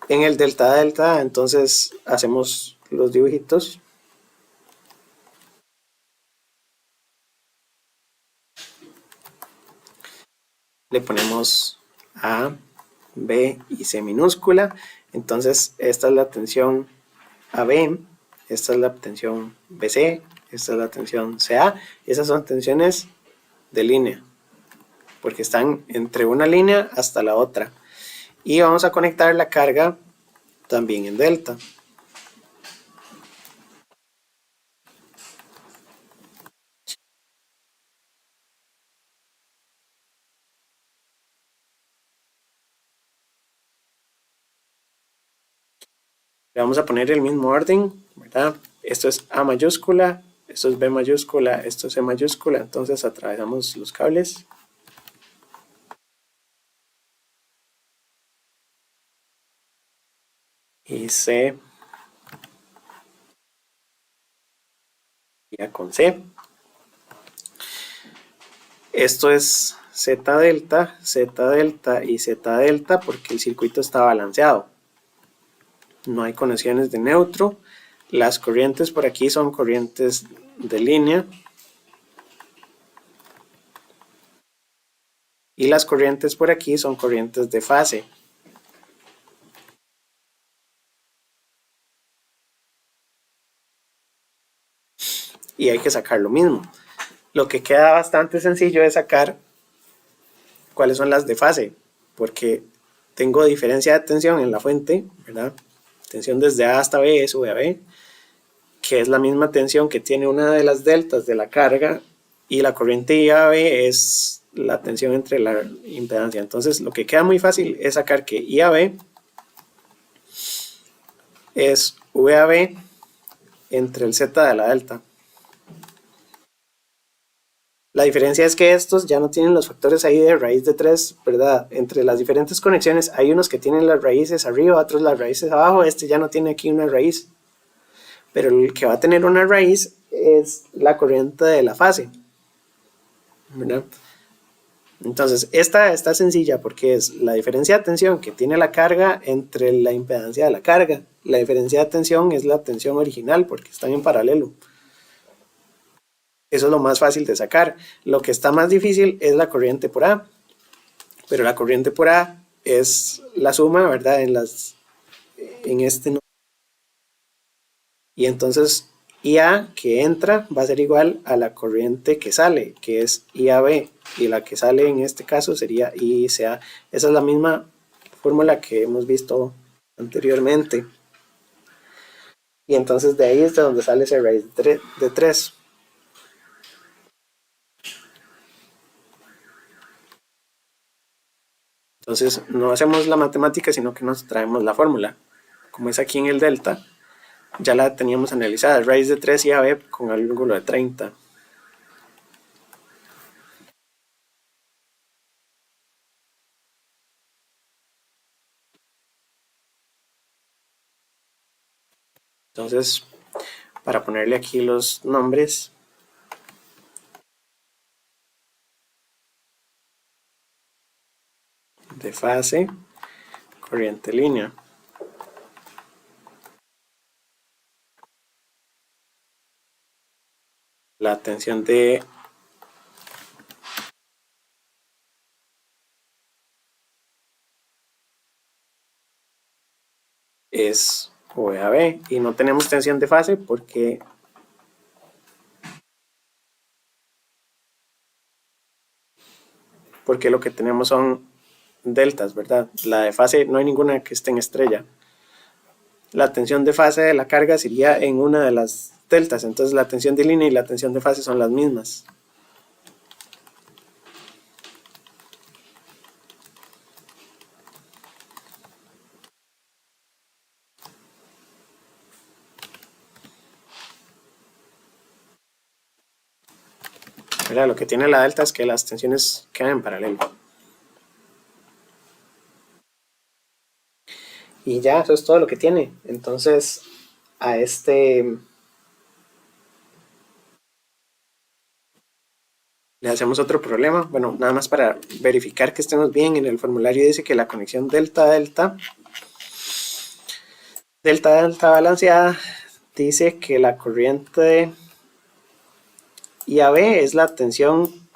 En el delta delta, entonces hacemos los dibujitos. Le ponemos A, B y C minúscula. Entonces esta es la tensión AB, esta es la tensión BC, esta es la tensión CA. Esas son tensiones de línea, porque están entre una línea hasta la otra. Y vamos a conectar la carga también en delta. Le vamos a poner el mismo orden, ¿verdad? Esto es A mayúscula, esto es B mayúscula, esto es C mayúscula. Entonces atravesamos los cables. Y C. Ya con C. Esto es Z delta y Z delta porque el circuito está balanceado. No hay conexiones de neutro. Las corrientes por aquí son corrientes de línea. Y las corrientes por aquí son corrientes de fase. Y hay que sacar lo mismo. Lo que queda bastante sencillo es sacar cuáles son las de fase, porque tengo diferencia de tensión en la fuente, ¿verdad? Tensión desde A hasta B sube a B, que es la misma tensión que tiene una de las deltas de la carga, y la corriente IAB es la tensión entre la impedancia. Entonces lo que queda muy fácil es sacar que IAB es VAB entre el Z de la delta. La diferencia es que estos ya no tienen los factores ahí de raíz de 3, ¿verdad? Entre las diferentes conexiones hay unos que tienen las raíces arriba, otros las raíces abajo. Este ya no tiene aquí una raíz. Pero el que va a tener una raíz es la corriente de la fase, ¿verdad? Entonces, esta está sencilla porque es la diferencia de tensión que tiene la carga entre la impedancia de la carga. La diferencia de tensión es la tensión original porque están en paralelo. Eso es lo más fácil de sacar. Lo que está más difícil es la corriente por A. Pero la corriente por A es la suma, ¿verdad? En este. Y entonces IA que entra va a ser igual a la corriente que sale, que es IAB. Y la que sale en este caso sería ICA. Esa es la misma fórmula que hemos visto anteriormente. Y entonces de ahí es de donde sale ese raíz de 3. Entonces no hacemos la matemática, sino que nos traemos la fórmula. Como es aquí en el delta, ya la teníamos analizada. Raíz de 3 IAB con ángulo de 30. Entonces, para ponerle aquí los nombres, de fase, corriente línea. La tensión de es VAB y no tenemos tensión de fase porque lo que tenemos son deltas, ¿verdad? La de fase no hay ninguna que esté en estrella. La tensión de fase de la carga sería en una de las deltas, entonces la tensión de línea y la tensión de fase son las mismas. ¿Verdad? Lo que tiene la delta es que las tensiones quedan en paralelo. Y ya, eso es todo lo que tiene. Entonces, a este le hacemos otro problema. Bueno, nada más para verificar que estemos bien. En el formulario dice que la conexión delta-delta balanceada dice que la corriente IAB es la tensión,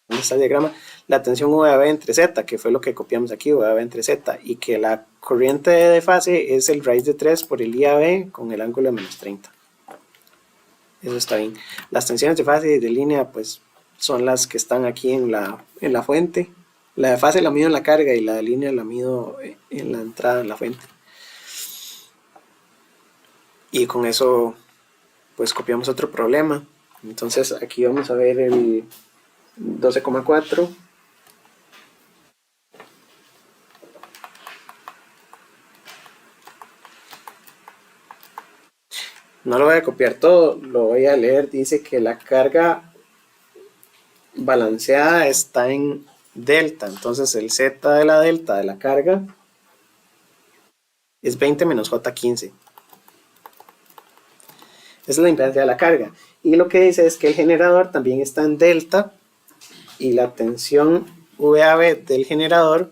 ¿dónde está el diagrama? La tensión VAB entre Z, que fue lo que copiamos aquí, VAB entre Z, y que la corriente de fase es el raíz de 3 por el IAB con el ángulo de menos 30. Eso está bien. Las tensiones de fase y de línea pues son las que están aquí en la fuente. La de fase la mido en la carga y la de línea la mido en la entrada en la fuente. Y con eso pues copiamos otro problema. Entonces aquí vamos a ver el 12,4. No lo voy a copiar todo, lo voy a leer. Dice que la carga balanceada está en delta. Entonces el Z de la delta de la carga es 20 menos J15. Esa es la impedancia de la carga. Y lo que dice es que el generador también está en delta y la tensión VAB del generador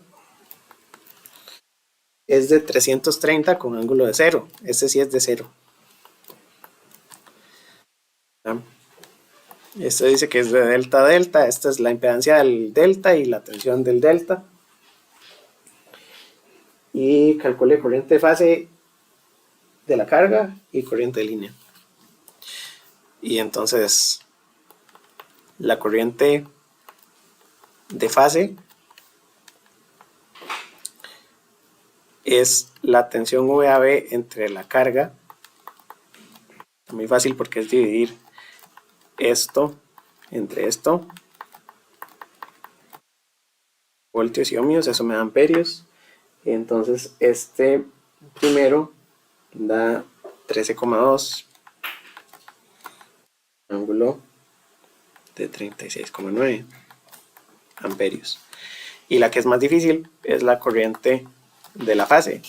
es de 330 con ángulo de 0. Este sí es de 0. Esto dice que es de delta a delta. Esta es la impedancia del delta y la tensión del delta. Y calcule corriente de fase de la carga y corriente de línea. Y entonces la corriente de fase es la tensión VAB entre la carga. Muy fácil porque es dividir esto entre esto. Voltios y ohmios, eso me da amperios. Entonces este primero da 13,2 ángulo de 36,9 amperios. Y la que es más difícil es la corriente de la fase,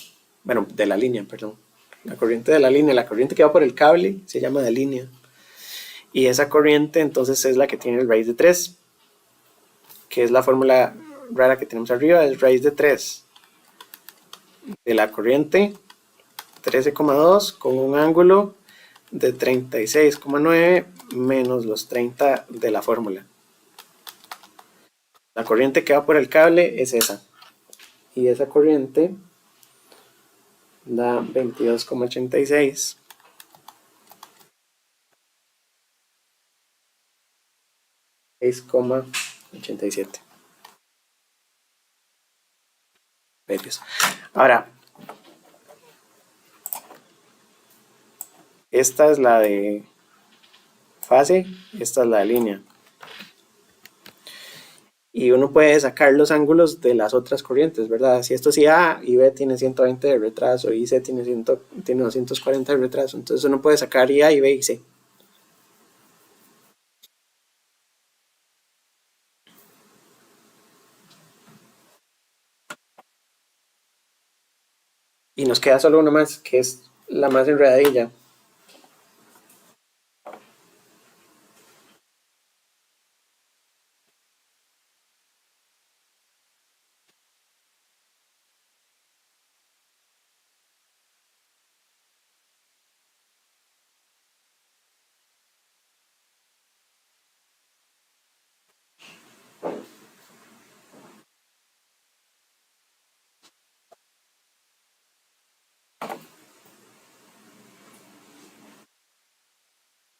bueno, de la línea, perdón. La corriente de la línea, la corriente que va por el cable se llama de línea. Y esa corriente entonces es la que tiene el raíz de 3, que es la fórmula rara que tenemos arriba, es raíz de 3 de la corriente 13,2 con un ángulo de 36,9 menos los 30 de la fórmula. La corriente que va por el cable es esa. Y esa corriente da 22,86 6,87 amperios. Ahora, esta es la de fase, esta es la de línea. Y uno puede sacar los ángulos de las otras corrientes, ¿verdad? Si esto sí A y B tiene 120 de retraso y C tiene 240 de retraso, entonces uno puede sacar y A y B y C. Y nos queda solo una más, que es la más enredadilla.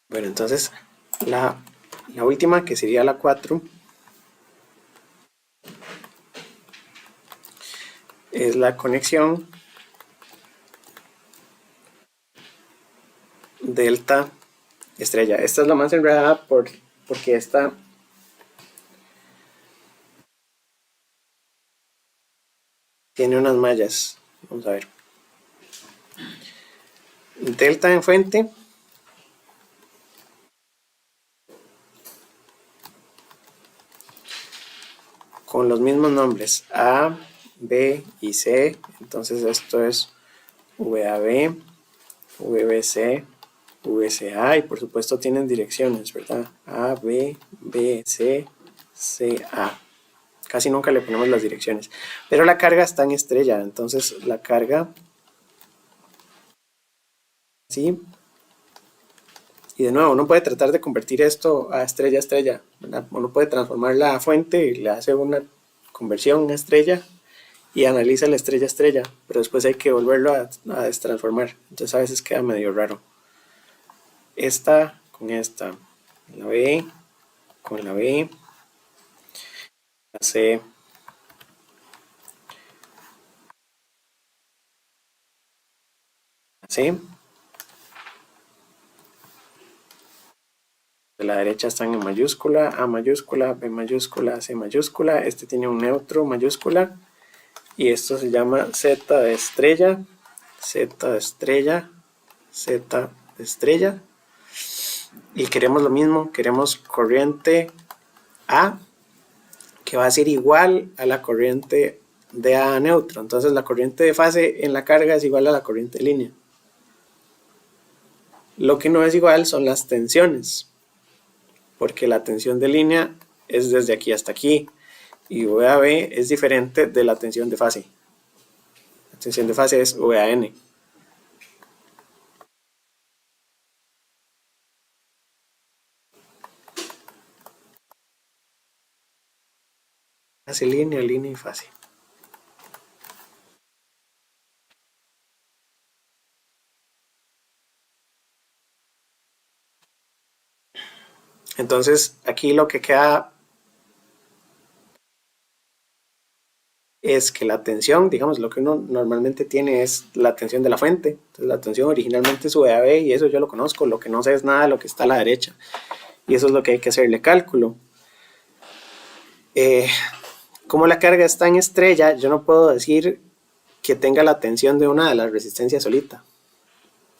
Bueno, entonces la última, que sería la 4, es la conexión delta estrella. Esta es la más enredada porque esta tiene unas mallas. Vamos a ver. Delta en fuente. Con los mismos nombres, A, B y C. Entonces esto es VAB, VBC, VCA y por supuesto tienen direcciones, ¿verdad? A, B, B, C, C, A. Casi nunca le ponemos las direcciones. Pero la carga está en estrella, entonces la carga ¿sí? Y de nuevo, uno puede tratar de convertir esto a estrella a estrella, ¿verdad? Uno puede transformar la fuente y le hace una conversión a estrella y analiza la estrella a estrella, pero después hay que volverlo a destransformar, entonces a veces queda medio raro. Esta con esta, la B con la B, la C, la C. De la derecha están en mayúscula, A mayúscula, B mayúscula, C mayúscula. Este tiene un neutro mayúscula. Y esto se llama Z de estrella, Z de estrella, Z estrella. Y queremos lo mismo, queremos corriente A, que va a ser igual a la corriente de A neutro. Entonces la corriente de fase en la carga es igual a la corriente de línea. Lo que no es igual son las tensiones, porque la tensión de línea es desde aquí hasta aquí, y VAB es diferente de la tensión de fase. La tensión de fase es VAN. Fase, línea, línea y fase. Entonces aquí lo que queda es que la tensión, digamos, lo que uno normalmente tiene es la tensión de la fuente. Entonces la tensión originalmente es VAB y eso yo lo conozco. Lo que no sé es nada de lo que está a la derecha. Y eso es lo que hay que hacerle cálculo. Como la carga está en estrella, yo no puedo decir que tenga la tensión de una de las resistencias solita.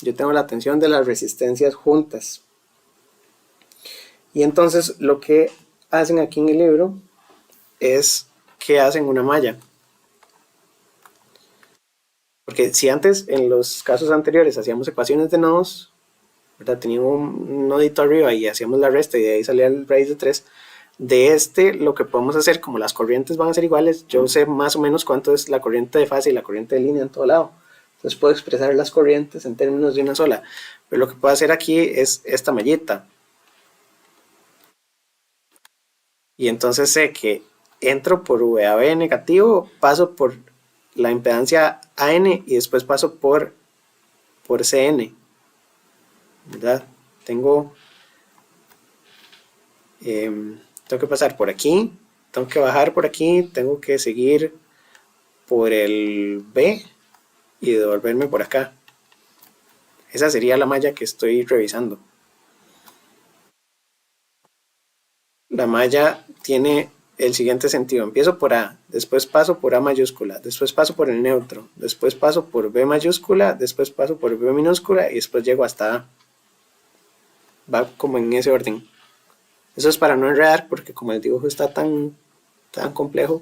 Yo tengo la tensión de las resistencias juntas. Y entonces lo que hacen aquí en el libro es que hacen una malla. Porque si antes, en los casos anteriores, hacíamos ecuaciones de nodos, ¿verdad? Teníamos un nodito arriba y hacíamos la resta y de ahí salía el raíz de 3. De este, lo que podemos hacer, como las corrientes van a ser iguales, yo sé más o menos cuánto es la corriente de fase y la corriente de línea en todo lado. Entonces puedo expresar las corrientes en términos de una sola. Pero lo que puedo hacer aquí es esta mallita. Y entonces sé que entro por VAB negativo, paso por la impedancia AN y después paso por CN, ¿verdad? Tengo que pasar por aquí, tengo que bajar por aquí, tengo que seguir por el B y devolverme por acá. Esa sería la malla que estoy revisando. La malla tiene el siguiente sentido. Empiezo por A, después paso por A mayúscula, después paso por el neutro, después paso por B mayúscula, después paso por B minúscula y después llego hasta A. Va como en ese orden. Eso es para no enredar porque como el dibujo está tan complejo,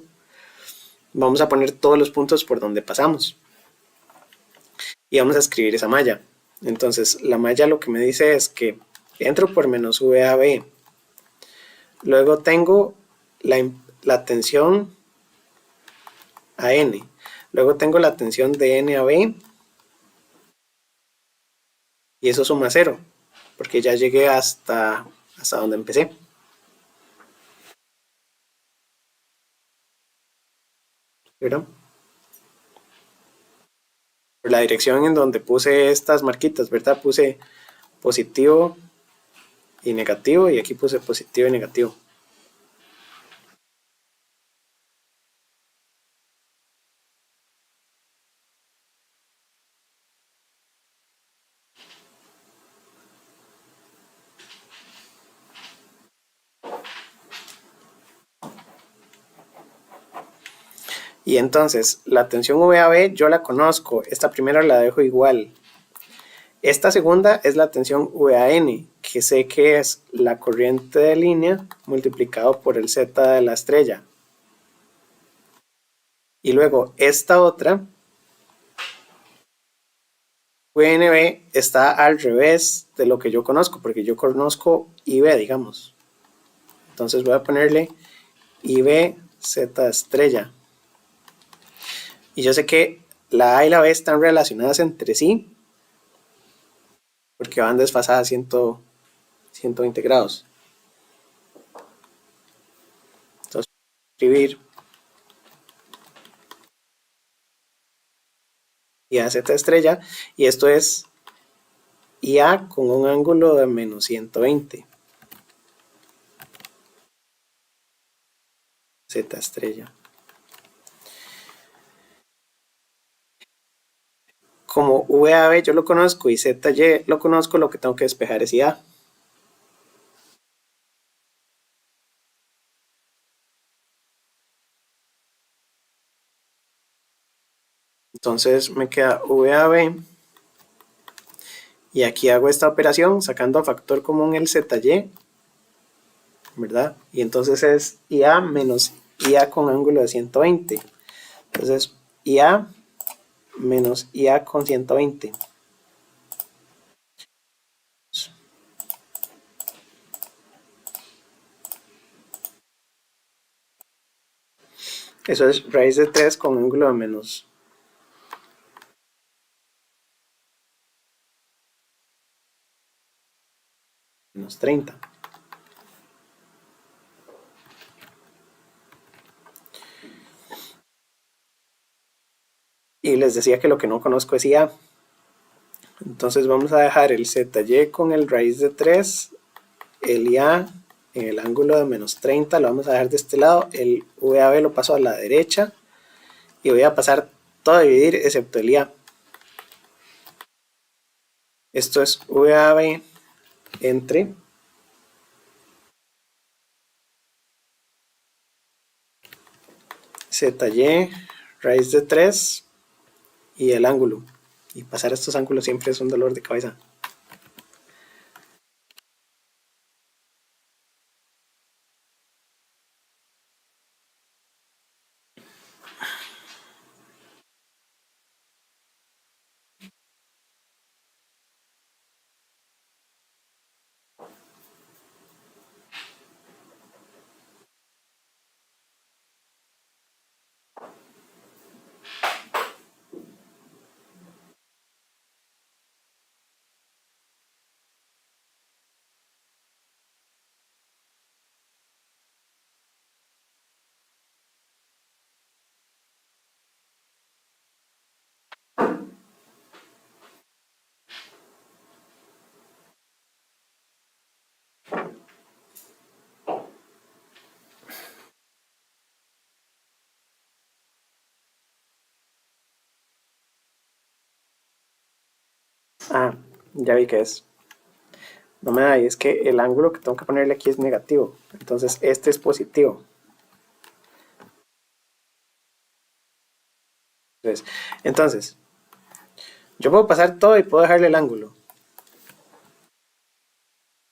vamos a poner todos los puntos por donde pasamos. Y vamos a escribir esa malla. Entonces la malla lo que me dice es que entro por menos VAB. Luego tengo la tensión a N. Luego tengo la tensión de N a B. Y eso suma 0. Porque ya llegué hasta donde empecé. ¿Verdad? Por la dirección en donde puse estas marquitas, ¿verdad? Puse positivo y negativo. Y aquí puse positivo y negativo. Y entonces, la tensión VAB yo la conozco. Esta primera la dejo igual. Esta segunda es la tensión VAN, que sé que es la corriente de línea multiplicado por el Z de la estrella. Y luego esta otra, VNB, está al revés de lo que yo conozco, porque yo conozco IB, digamos. Entonces voy a ponerle IB Z estrella. Y yo sé que la A y la B están relacionadas entre sí, porque van desfasadas 120 grados. Entonces, escribir IA Z estrella, y esto es IA con un ángulo de menos 120. Z estrella. Como VAB yo lo conozco y ZY lo conozco, lo que tengo que despejar es IA. Entonces me queda VAB Y aquí hago esta operación sacando a factor común el ZY, ¿verdad? Y entonces es IA menos IA con ángulo de 120. Entonces, IA menos IA con 120. Eso es raíz de 3 con ángulo de menos 30. Y les decía que lo que no conozco es IA. Entonces vamos a dejar el ZY con el raíz de 3, el IA en el ángulo de menos 30 lo vamos a dejar de este lado, el VAB lo paso a la derecha y voy a pasar todo a dividir excepto el IA. Esto es VAB entre ZY raíz de 3 y el ángulo. Y pasar estos ángulos siempre es un dolor de cabeza. Ah, ya vi que es. No me da, y es que el ángulo que tengo que ponerle aquí es negativo. Entonces este es positivo. Entonces, yo puedo pasar todo y puedo dejarle el ángulo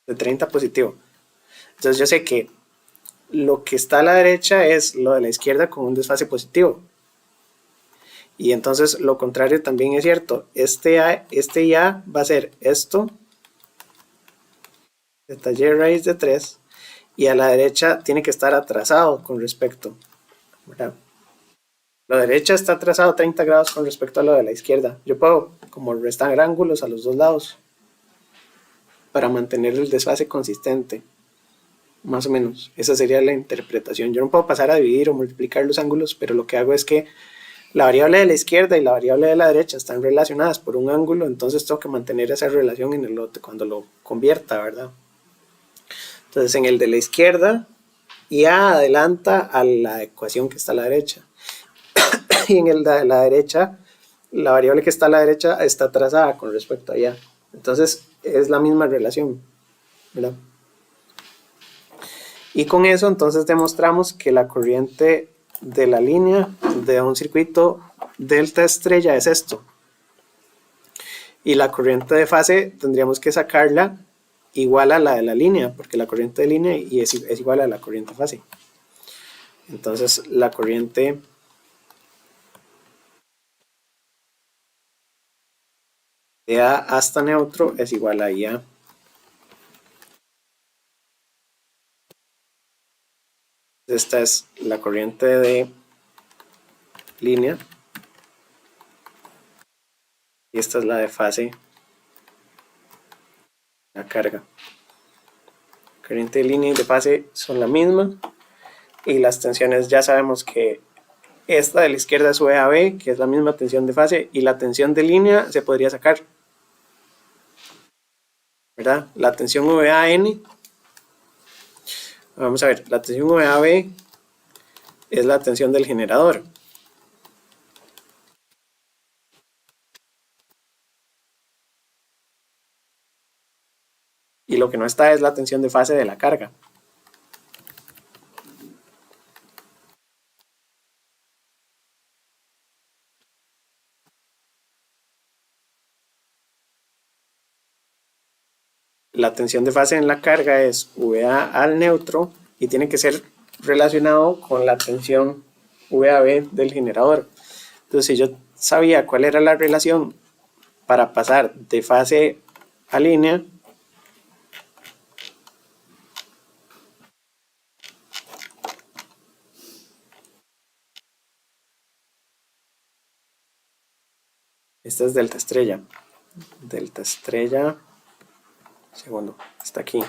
de 30 positivo. Entonces yo sé que lo que está a la derecha es lo de la izquierda con un desfase positivo. Y entonces lo contrario también es cierto. Este IA va a ser esto, ZY raíz de 3, y a la derecha tiene que estar atrasado con respecto, ¿verdad? La derecha está atrasado 30 grados con respecto a lo de la izquierda. Yo puedo como restar ángulos a los dos lados para mantener el desfase consistente. Más o menos, esa sería la interpretación. Yo no puedo pasar a dividir o multiplicar los ángulos, pero lo que hago es que la variable de la izquierda y la variable de la derecha están relacionadas por un ángulo, entonces tengo que mantener esa relación en el otro cuando lo convierta, ¿verdad? Entonces en el de la izquierda, IA adelanta a la ecuación que está a la derecha. Y en el de la derecha, la variable que está a la derecha está trazada con respecto a IA. Entonces es la misma relación, ¿verdad? Y con eso entonces demostramos que la corriente de la línea de un circuito delta estrella es esto. Y la corriente de fase tendríamos que sacarla igual a la de la línea, porque la corriente de línea es igual a la corriente de fase. Entonces la corriente de A hasta neutro es igual a IA. Esta es la corriente de línea y esta es la de fase, la carga. Corriente de línea y de fase son la misma y las tensiones ya sabemos que esta de la izquierda es VAB, que es la misma tensión de fase, y la tensión de línea se podría sacar, ¿verdad? La tensión VAN, vamos a ver, la tensión VAB es la tensión del generador. Y lo que no está es la tensión de fase de la carga. la tensión de fase en la carga es VA al neutro y tiene que ser relacionado con la tensión VAB del generador. Entonces, si yo sabía cuál era la relación para pasar de fase a línea, esta es delta estrella. Delta estrella, segundo, está aquí.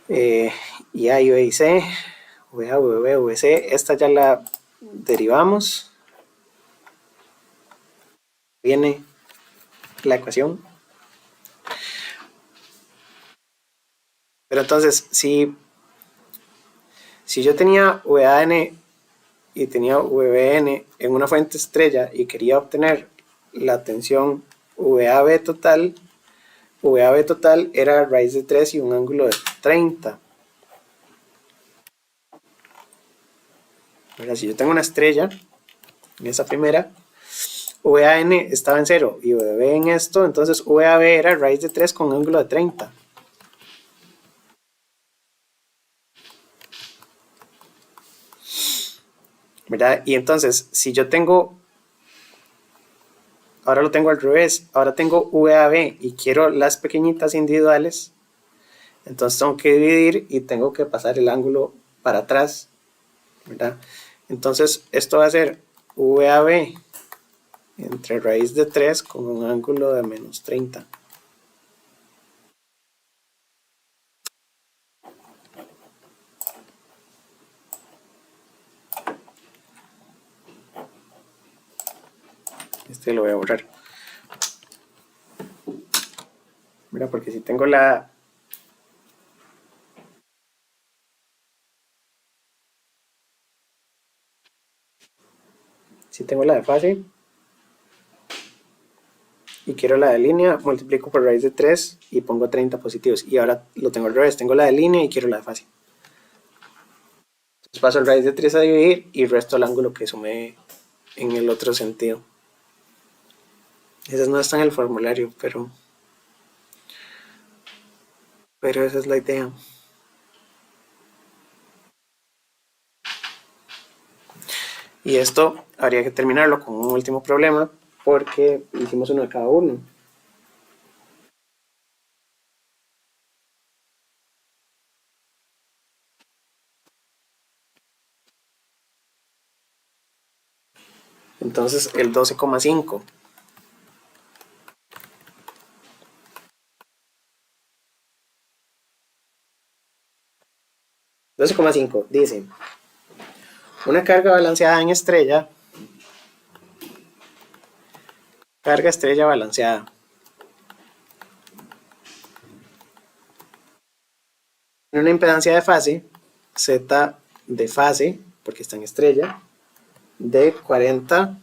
Y A y B y C, VA, VB, VC, esta ya la derivamos. Viene la ecuación. Pero entonces, si yo tenía VAN y tenía VBN en una fuente estrella y quería obtener la tensión VAB total era raíz de 3 y un ángulo de 30. Ahora, si yo tengo una estrella, en esa primera, VAN estaba en 0 y VB en esto, entonces VAB era raíz de 3 con ángulo de 30. ¿Verdad? Y entonces, si yo tengo, ahora lo tengo al revés, ahora tengo VAB y quiero las pequeñitas individuales, entonces tengo que dividir y tengo que pasar el ángulo para atrás, ¿verdad? Entonces, esto va a ser VAB entre raíz de 3 con un ángulo de menos 30. Este lo voy a borrar. Mira, porque si tengo la... Si tengo la de fase y quiero la de línea, multiplico por raíz de 3 y pongo 30 positivos. Y ahora lo tengo al revés, tengo la de línea y quiero la de fase. Entonces paso el raíz de 3 a dividir y resto el ángulo que sumé en el otro sentido. Esas no están en el formulario, pero esa es la idea. Y esto habría que terminarlo con un último problema porque hicimos uno de cada uno. Entonces el 12,5. 12,5 dice: una carga balanceada en estrella, carga estrella balanceada, en una impedancia de fase, Z de fase, porque está en estrella, de 40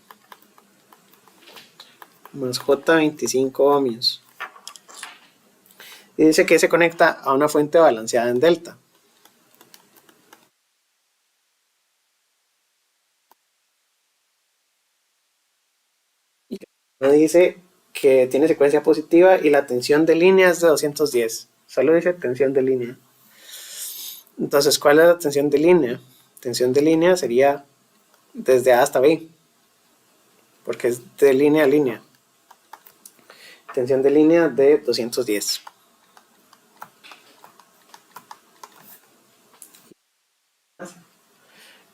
más J 25 ohmios. Y dice que se conecta a una fuente balanceada en delta. Y dice que tiene secuencia positiva y la tensión de línea es de 210. Solo dice tensión de línea. Entonces, ¿cuál es la tensión de línea? Tensión de línea sería desde A hasta B, porque es de línea a línea. Tensión de línea de 210.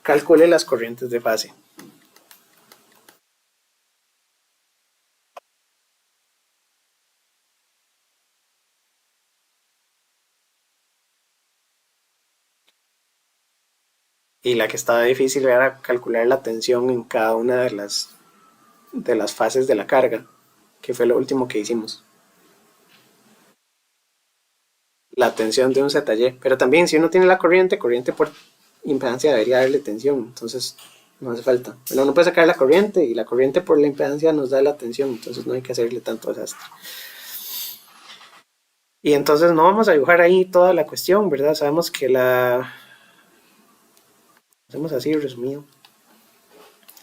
Calcule las corrientes de fase. Y la que estaba difícil era calcular la tensión en cada una de las fases de la carga, que fue lo último que hicimos. La tensión de un ZY, pero también si uno tiene la corriente por impedancia debería darle tensión, entonces no hace falta. Pero uno puede sacar la corriente y la corriente por la impedancia nos da la tensión, entonces no hay que hacerle tanto desastre. Y entonces no vamos a dibujar ahí toda la cuestión, ¿verdad? Sabemos que hacemos así resumido.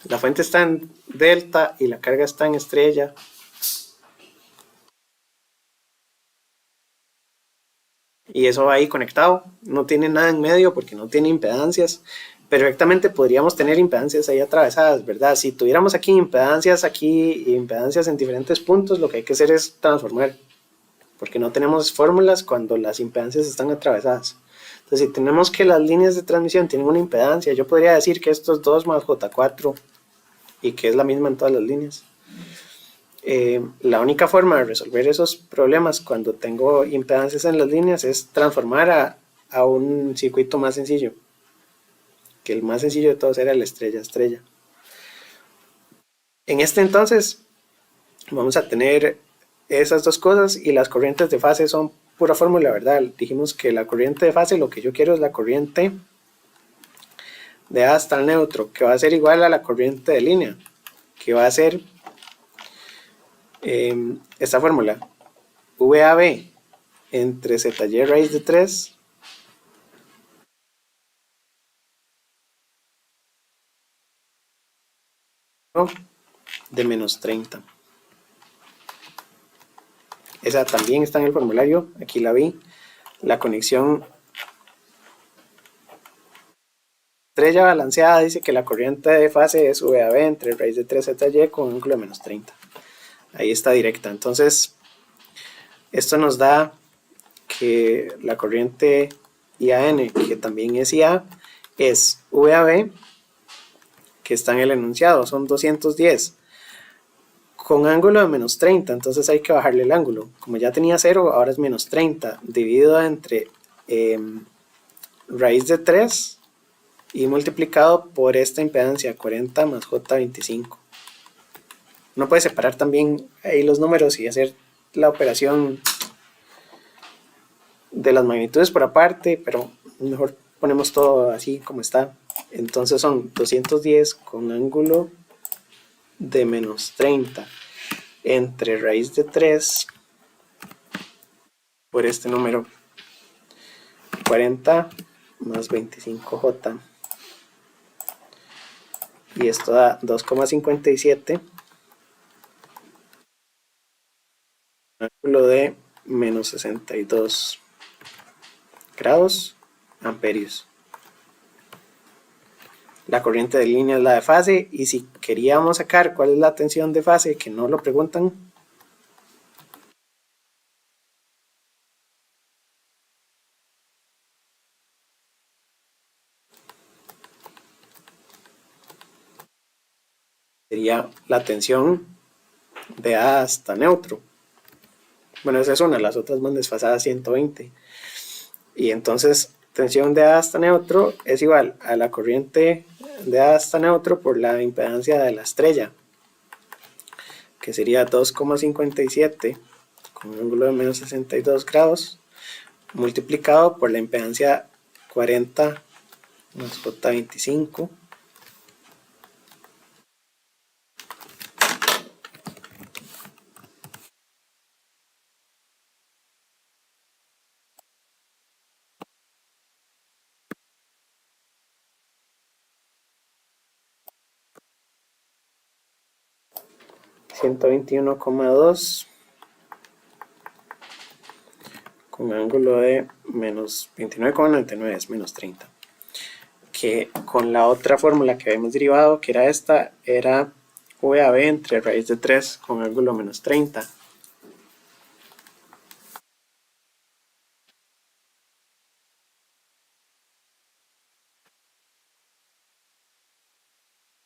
La fuente está en delta y la carga está en estrella. y eso va ahí conectado, no tiene nada en medio porque no tiene impedancias. Perfectamente podríamos tener impedancias ahí atravesadas, ¿verdad? Si tuviéramos aquí y impedancias en diferentes puntos, lo que hay que hacer es transformar, porque no tenemos fórmulas cuando las impedancias están atravesadas. Entonces, si tenemos que las líneas de transmisión tienen una impedancia, yo podría decir que esto es 2 más J4 y que es la misma en todas las líneas. La única forma de resolver esos problemas cuando tengo impedancias en las líneas es transformar a un circuito más sencillo, que el más sencillo de todos era el estrella-estrella. En este entonces vamos a tener esas dos cosas y las corrientes de fase son pura fórmula, ¿verdad? Dijimos que la corriente de fase, lo que yo quiero es la corriente de A hasta el neutro, que va a ser igual a la corriente de línea, que va a ser esta fórmula, VAB entre ZY raíz de 3 de menos 30. Esa también está en el formulario, aquí la vi. La conexión estrella balanceada dice que la corriente de fase es VAB entre raíz de 3 ZY con ángulo de menos 30. Ahí está directa. Entonces, esto nos da que la corriente IAN, que también es IA, es VAB, que está en el enunciado, son 210, con ángulo de menos 30, entonces hay que bajarle el ángulo. Como ya tenía 0, ahora es menos 30, dividido entre raíz de 3 y multiplicado por esta impedancia, 40 más J25. Uno puede separar también ahí los números y hacer la operación de las magnitudes por aparte, pero mejor ponemos todo así como está. Entonces son 210 con ángulo de menos 30 entre raíz de 3 por este número, 40 más 25J, y esto da 2,57, ángulo de menos 62 grados amperios. La corriente de línea es la de fase, y si queríamos sacar cuál es la tensión de fase, que no lo preguntan, sería la tensión de A hasta neutro. Bueno, esa es una, las otras van desfasadas 120. Y entonces tensión de A hasta neutro es igual a la corriente de A hasta neutro por la impedancia de la estrella, que sería 2,57 con un ángulo de menos 62 grados, multiplicado por la impedancia 40 más J25, $121,2 con ángulo de menos 29,99, es menos 30. Que con la otra fórmula que habíamos derivado, que era esta, era VAB entre raíz de 3 con ángulo menos 30.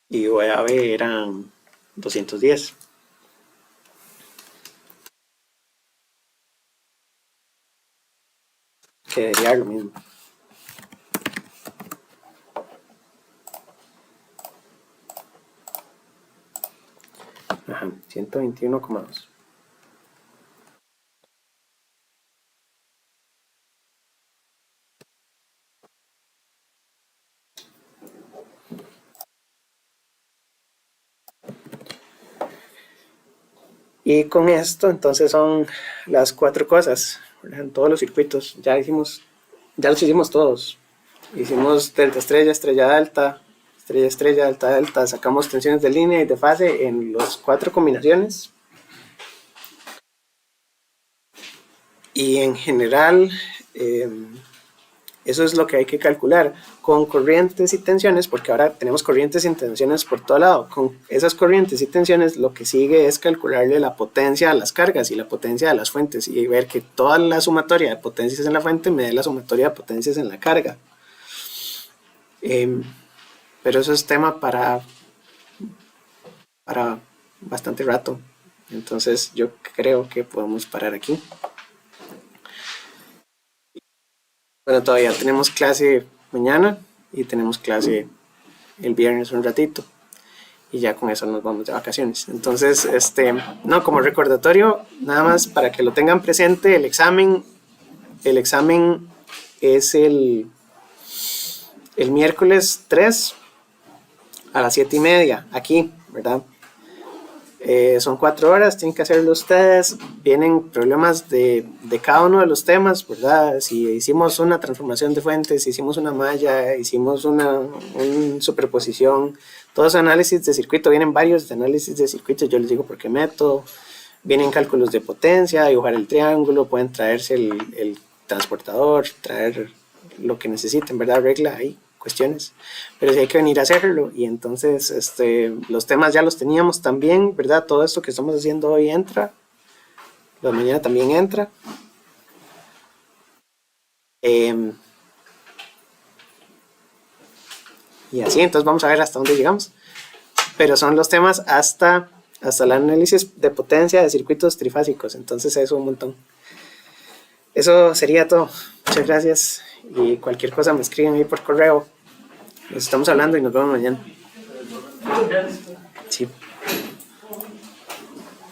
Y VAB eran 210. Quedaría lo mismo. Ajá, 121,2. Y con esto entonces son las 4 cosas, ¿verdad? En todos los circuitos ya los hicimos todos. Hicimos delta estrella, estrella delta, estrella estrella, delta delta, sacamos tensiones de línea y de fase en las 4 combinaciones. Y en general Eso es lo que hay que calcular con corrientes y tensiones, porque ahora tenemos corrientes y tensiones por todo lado. Con esas corrientes y tensiones lo que sigue es calcularle la potencia a las cargas y la potencia a las fuentes y ver que toda la sumatoria de potencias en la fuente me dé la sumatoria de potencias en la carga. Pero eso es tema para bastante rato. Entonces yo creo que podemos parar aquí. Bueno, todavía tenemos clase mañana y tenemos clase el viernes un ratito. Y ya con eso nos vamos de vacaciones. Entonces, no, como recordatorio, nada más para que lo tengan presente, el examen es el miércoles 3 a las 7:30, aquí, ¿verdad? Son 4 horas, tienen que hacerlo ustedes. Vienen problemas de cada uno de los temas, ¿verdad? Si hicimos una transformación de fuentes, si hicimos una malla, hicimos una superposición, todo ese análisis de circuito, vienen varios de análisis de circuito, yo les digo por qué método. Vienen cálculos de potencia, dibujar el triángulo, pueden traerse el transportador, traer lo que necesiten, ¿verdad? Regla ahí, cuestiones, pero sí hay que venir a hacerlo. Y entonces los temas ya los teníamos también, ¿verdad? Todo esto que estamos haciendo hoy entra, lo de mañana también entra. Y así, entonces vamos a ver hasta dónde llegamos, pero son los temas hasta el análisis de potencia de circuitos trifásicos, entonces eso un montón. Eso sería todo. Muchas gracias y cualquier cosa me escriben ahí por correo. Nos estamos hablando y nos vemos mañana.